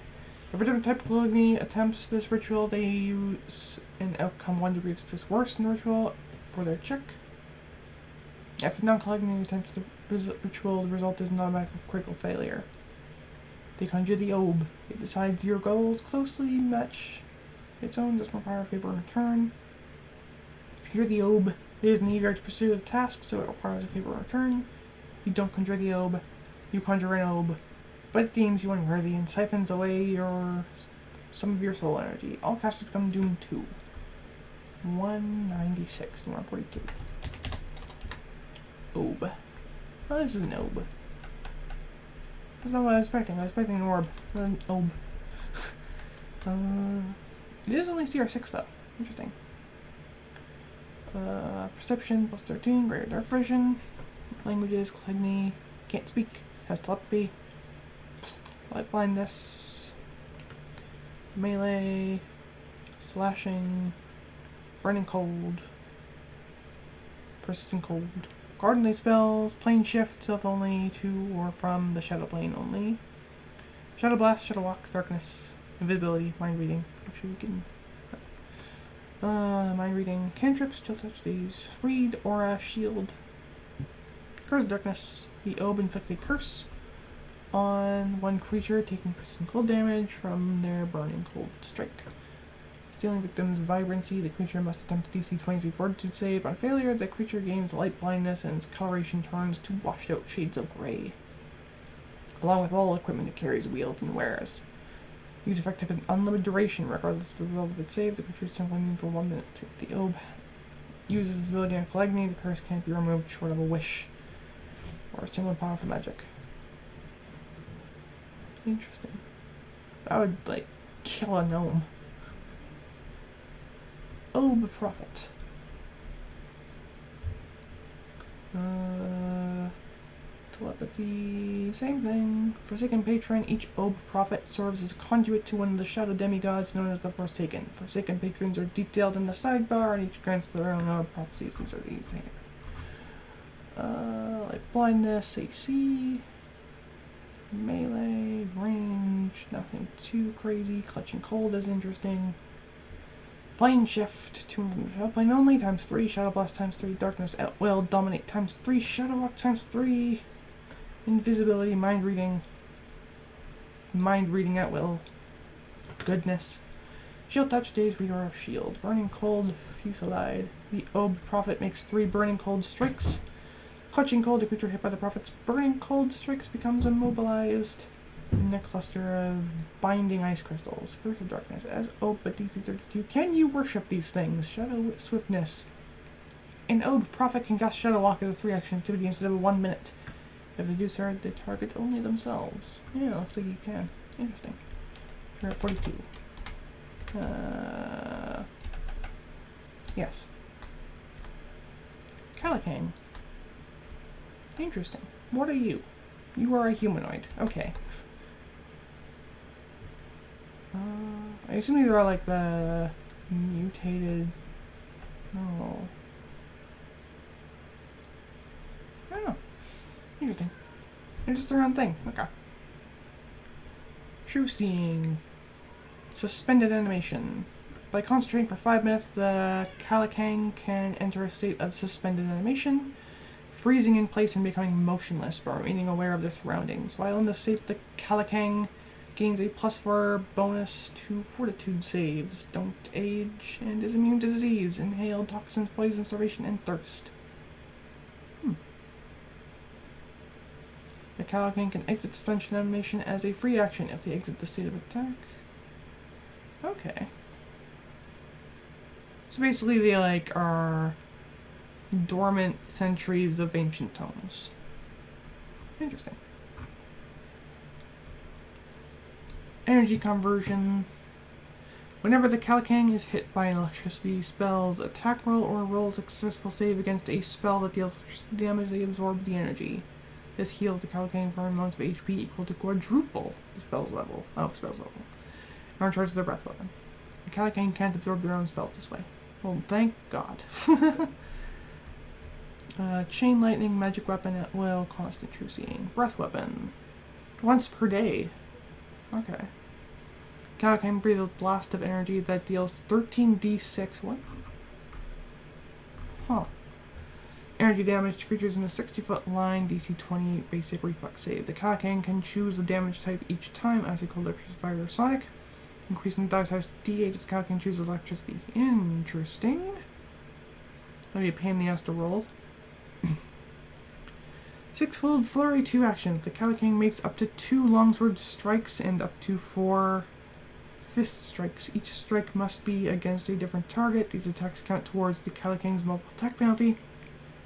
S1: If a different type of Caligny attempts this ritual, they use an outcome 1 degree of success worse than the ritual for their check. If a non-Caligny attempts the ritual, the result is an automatic critical failure. They conjure the Obe. It decides your goals closely match its own, doesn't require a favor in return. Conjure the Obe. It isn't eager to pursue the task, so it requires a favor in return. You don't conjure the Obe. You conjure an Obe, but it deems you unworthy and siphons away some of your soul energy. All casters become doomed to 196 and 142. Obe. Oh, this is an Obe. That's not what I was expecting. I was expecting an orb, not an Obe. It is only CR6 though. Interesting. Perception plus 13, greater dark vision. Languages, Caligny, can't speak, has telepathy. Light blindness. Melee. Slashing. Burning cold. Persistent cold. Guardianly spells, plane shift, self only, to or from the shadow plane only. Shadow blast, shadow walk, darkness, invisibility, mind reading. Actually, we can. Mind reading, cantrips, chill touch days, read, aura, shield. Curse of darkness. The Obe inflicts a curse on one creature, taking persistent cold damage from their burning cold strike. Stealing victim's vibrancy, the creature must attempt a DC 23 fortitude save. On failure, the creature gains light blindness and its coloration turns to washed out shades of grey, along with all equipment it carries, wields, and wears. These effects have an unlimited duration, regardless of the result of its save. The creature is temporarily immune for 1 minute. The Obe uses its ability on Caligny. The curse can't be removed short of a wish or a similar powerful magic. Interesting. That would, like, kill a gnome. Obe Prophet. Telepathy, same thing. Forsaken Patron, each Obe Prophet serves as a conduit to one of the shadow demigods known as the Forsaken. Forsaken Patrons are detailed in the sidebar, and each grants their own Obe prophecies. These are these here. Like blindness, AC, melee, range, nothing too crazy. Clutching cold is interesting. Plane shift, 200 plane only, times 3, shadow blast times 3, darkness at will, dominate times 3, shadow walk times 3, invisibility, mind reading at will, goodness, shield touch, days, reader of shield, burning cold, fusillade. The Obe Prophet makes 3 burning cold strikes. Clutching cold, the creature hit by the Prophet's burning cold strikes becomes immobilized in a cluster of binding ice crystals. Curse of darkness. As Obe at DC 32, can you worship these things? Shadow swiftness. An Obe Prophet can cast Shadow Walk as a 3-action activity instead of a 1 minute. If they do so, they target only themselves. Yeah, looks like you can. Interesting. You're at 42. Yes. Calicane. Interesting. What are you? You are a humanoid. Okay. I assume these are like the mutated. No. I don't know. Interesting. They're just their own thing. Okay. True seeing. Suspended animation. By concentrating for 5 minutes, the Calicang can enter a state of suspended animation, freezing in place and becoming motionless but remaining aware of their surroundings. While in this state, the Calicang gains a +4 bonus to fortitude saves, don't age, and is immune to disease, inhaled toxins, poison, starvation, and thirst. The Calicang can exit suspension animation as a free action if they exit the state of attack. Okay. So basically they like are dormant centuries of ancient tomes. Interesting. Energy conversion. Whenever the Kalakang is hit by an electricity spell's attack roll or rolls a successful save against a spell that deals electricity damage, they absorb the energy. This heals the Kalakang for an amount of HP equal to quadruple the spell's level. And recharges their breath weapon. The Kalakang can't absorb their own spells this way. Well, thank God. Chain lightning, magic weapon at will, constant true seeing. Breath weapon. Once per day. Okay. Kalakang breathe a blast of energy that deals 13d6. What? Huh. Energy damage to creatures in a 60-foot line, DC 20 basic reflex save. The Kalakang can choose the damage type each time, as cold, electric, fire, or sonic. Increasing the die size D8 if the Kalakang chooses electricity. Interesting. That'd be a pain in the ass to roll. Six-fold flurry, 2 actions. The Kalakang makes up to 2 longsword strikes and up to 4 fist strikes. Each strike must be against a different target. These attacks count towards the Kalakang's multiple attack penalty,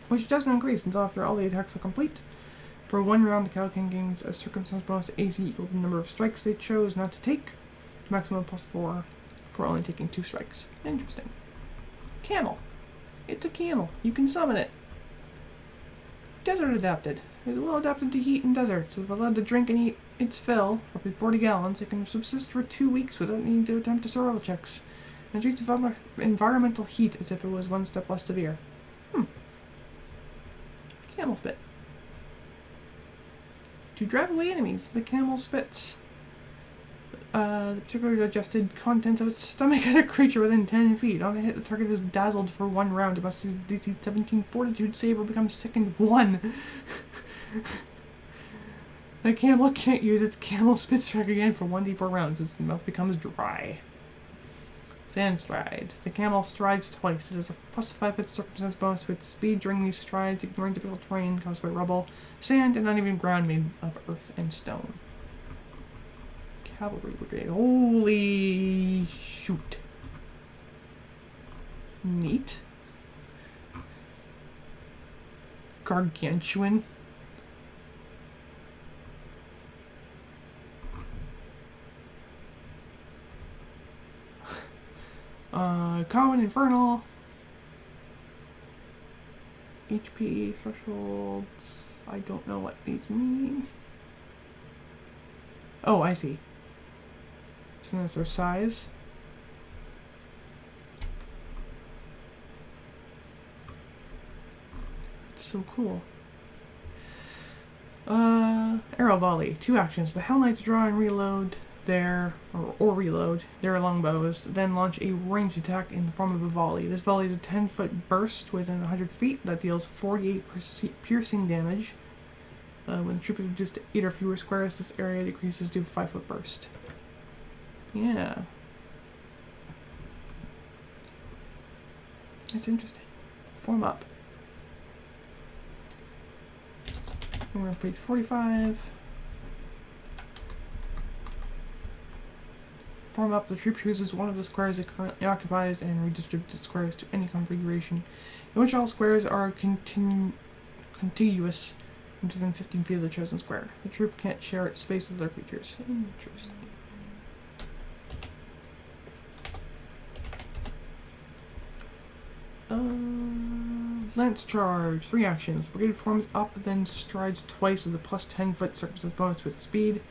S1: which doesn't increase until after all the attacks are complete. For 1 round, the Kalakang gains a circumstance bonus to AC equal to the number of strikes they chose not to take. Maximum +4 for only taking 2 strikes. Interesting. Camel. It's a camel. You can summon it. Desert adapted. It's well adapted to heat and desert, so if allowed to drink and eat its fill, roughly 40 gallons, it can subsist for 2 weeks without needing to attempt to survival checks, and treats environmental heat as if it was 1 step less severe. Camel spit. To drive away enemies, the camel spits the particularly digested contents of its stomach at a creature within 10 feet. On a hit, the target is dazzled for 1 round. It must use DC 17 Fortitude save or become sickened 1. The camel can't use its camel spit strike again for 1d4 rounds. Its mouth becomes dry. Sand stride. The camel strides twice. It has a +5 circumstance bonus to its speed during these strides, ignoring difficult terrain caused by rubble, sand, and uneven ground made of earth and stone. Cavalry brigade. Holy shoot. Neat. Gargantuan. Common Infernal. HP thresholds. I don't know what these mean. Oh, I see. So that's their size. That's so cool. Arrow volley. 2 actions. The Hell Knights draw and reload or reload their longbows, then launch a ranged attack in the form of a volley. This volley is a 10-foot burst within 100 feet that deals 48 piercing damage. When the troop is reduced to 8 or fewer squares, this area decreases to a 5-foot burst. Yeah. That's interesting. Form up. And we're on page 45. Form up, the troop chooses one of the squares it currently occupies and redistributes its squares to any configuration in which all squares are contiguous and within 15 feet of the chosen square. The troop can't share its space with other creatures. Interesting. Lance charge. 3 actions. Brigade forms up, then strides twice with a plus 10-foot circumstance bonus to its speed.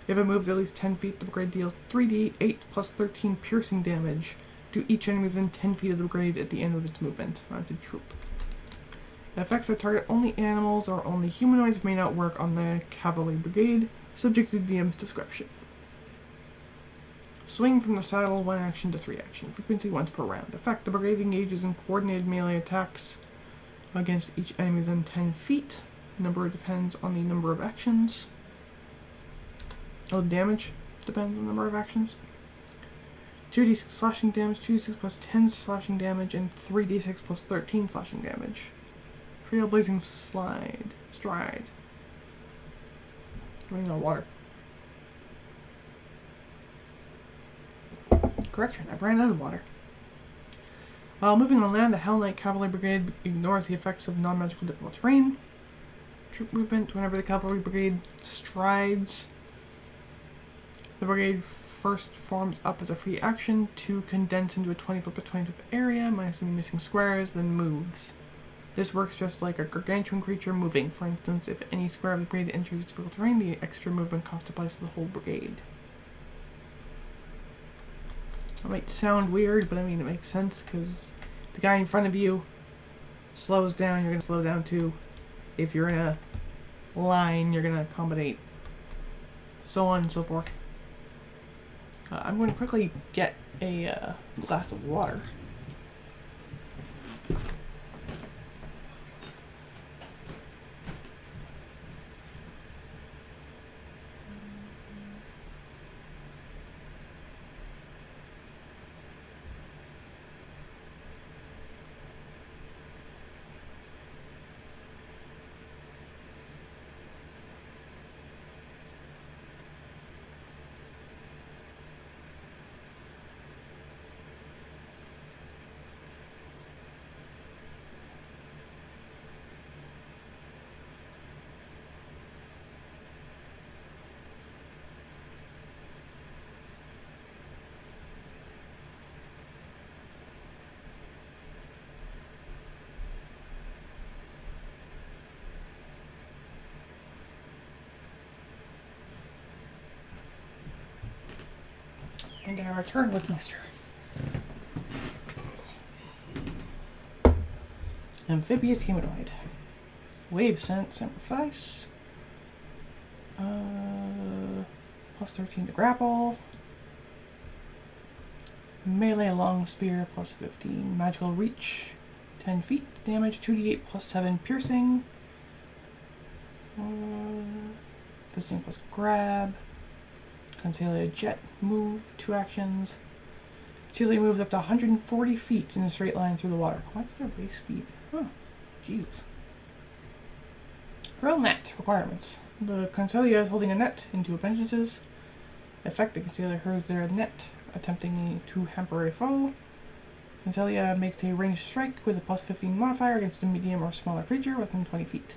S1: If it moves at least 10 feet, the brigade deals 3d8 plus 13 piercing damage to each enemy within 10 feet of the brigade at the end of its movement. Mounted troop. It affects that target only animals or only humanoids, may not work on the cavalry brigade, subject to DM's description. Swing from the saddle, 1 action to 3 action. Frequency once per round. Effect: the brigade engages in coordinated melee attacks against each enemy within 10 feet. Number depends on the number of actions. Oh, damage depends on the number of actions. 2d6 slashing damage, 2d6 plus 10 slashing damage, and 3d6 plus 13 slashing damage. Trailblazing stride. Running out of water. Correction, I've ran out of water. Moving on land, the Hell Knight Cavalry Brigade ignores the effects of non-magical difficult terrain. Troop movement, whenever the Cavalry Brigade strides, the brigade first forms up as a free action to condense into a 20-foot by 20-foot area, minus any missing squares, then moves. This works just like a gargantuan creature moving. For instance, if any square of the brigade enters difficult terrain, the extra movement cost applies to the whole brigade. It might sound weird, but I mean it makes sense, because the guy in front of you slows down, you're going to slow down too. If you're in a line, you're going to accommodate. So on and so forth. I'm going to quickly get a glass of water. And I return with Mr. Amphibious humanoid. Wave scent, sacrifice. Plus 13 to grapple. Melee long spear, plus 15. Magical reach, 10 feet. Damage, 2d8 plus 7 piercing. 15 plus grab. Concealed jet move, 2 actions. Concealed moves up to 140 feet in a straight line through the water. What's their base speed? Oh, Jesus. Hurl net requirements. The Concealia is holding a net in 2 appendages. Effect: the Concealia hurls their net, attempting to hamper a foe. Concealia makes a ranged strike with a plus 15 modifier against a medium or smaller creature within 20 feet.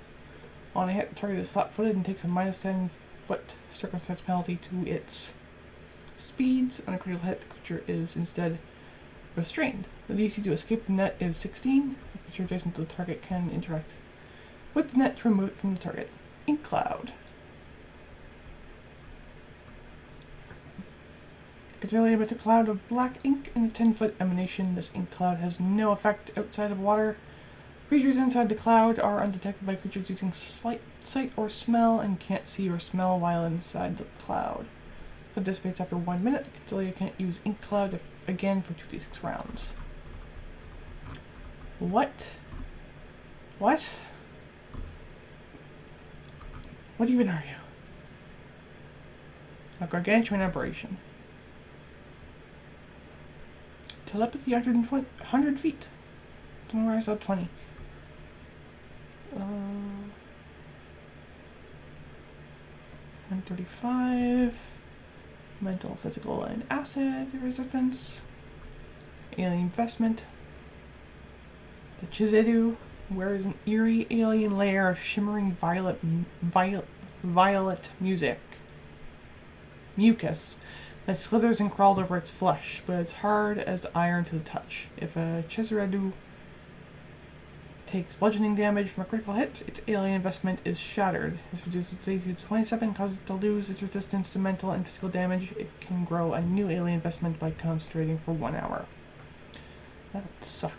S1: On a hit, the target is flat-footed and takes a minus 10 foot circumstance penalty to its speeds. On a critical hit, the creature is instead restrained. The DC to escape the net is 16. The creature adjacent to the target can interact with the net to remove it from the target. Ink cloud. Concealia emits a cloud of black ink in a 10-foot emanation. This ink cloud has no effect outside of water. Creatures inside the cloud are undetected by creatures using sight or smell and can't see or smell while inside the cloud. It dissipates after 1 minute. Concealia can't use ink cloud again for 2d6 rounds. What? What? What even are you? A gargantuan aberration. Telepathy 100 feet. Don't know where I saw 20. 135. Mental, physical, and acid resistance. Alien investment. The Chizidu wears an eerie alien layer of shimmering violet mucus that slithers and crawls over its flesh, but it's hard as iron to the touch. If a Chizidu takes bludgeoning damage from a critical hit, its alien investment is shattered. This reduces its AC to 27, causes it to lose its resistance to mental and physical damage. It can grow a new alien investment by concentrating for 1 hour. That would suck.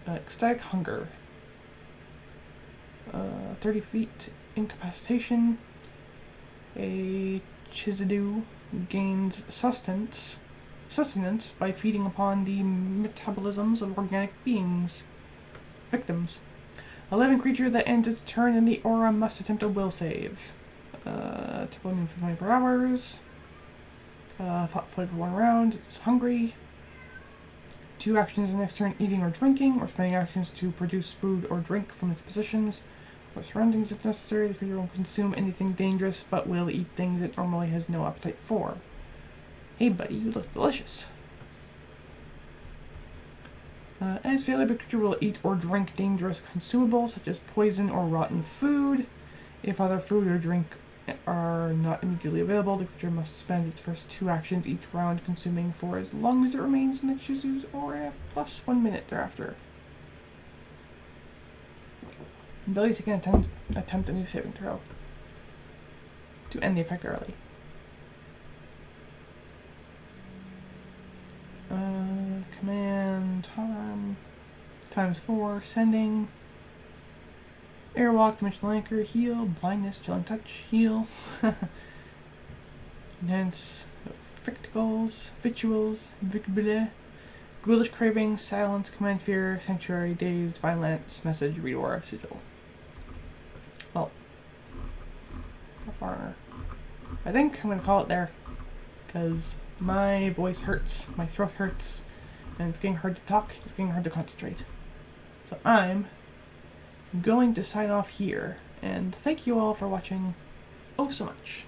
S1: Ecstatic hunger. 30 feet incapacitation. A Chizidu gains sustenance by feeding upon the metabolisms of organic victims. A living creature that ends its turn in the aura must attempt a will save. Typical immune for 24 hours. Flat-footed for 1 round. It's hungry. 2 actions in the next turn: eating or drinking, or spending actions to produce food or drink from its positions or surroundings if necessary. The creature won't consume anything dangerous, but will eat things it normally has no appetite for. Hey buddy, you look delicious. As failure, the creature will eat or drink dangerous consumables such as poison or rotten food. If other food or drink are not immediately available, the creature must spend its first 2 actions each round consuming for as long as it remains in the creature's aura, plus 1 minute thereafter. Abilities can attempt a new saving throw to end the effect early. Command harm times 4, sending, airwalk, dimensional anchor, heal, blindness, chilling touch, heal, enhance, ficticles, victuals, vicbile, ghoulish craving, silence, command fear, sanctuary, dazed, violence, message, read aura, sigil. Well, how far? I think I'm gonna call it there, because my voice hurts, my throat hurts, and it's getting hard to talk, it's getting hard to concentrate. So I'm going to sign off here, and thank you all for watching oh so much.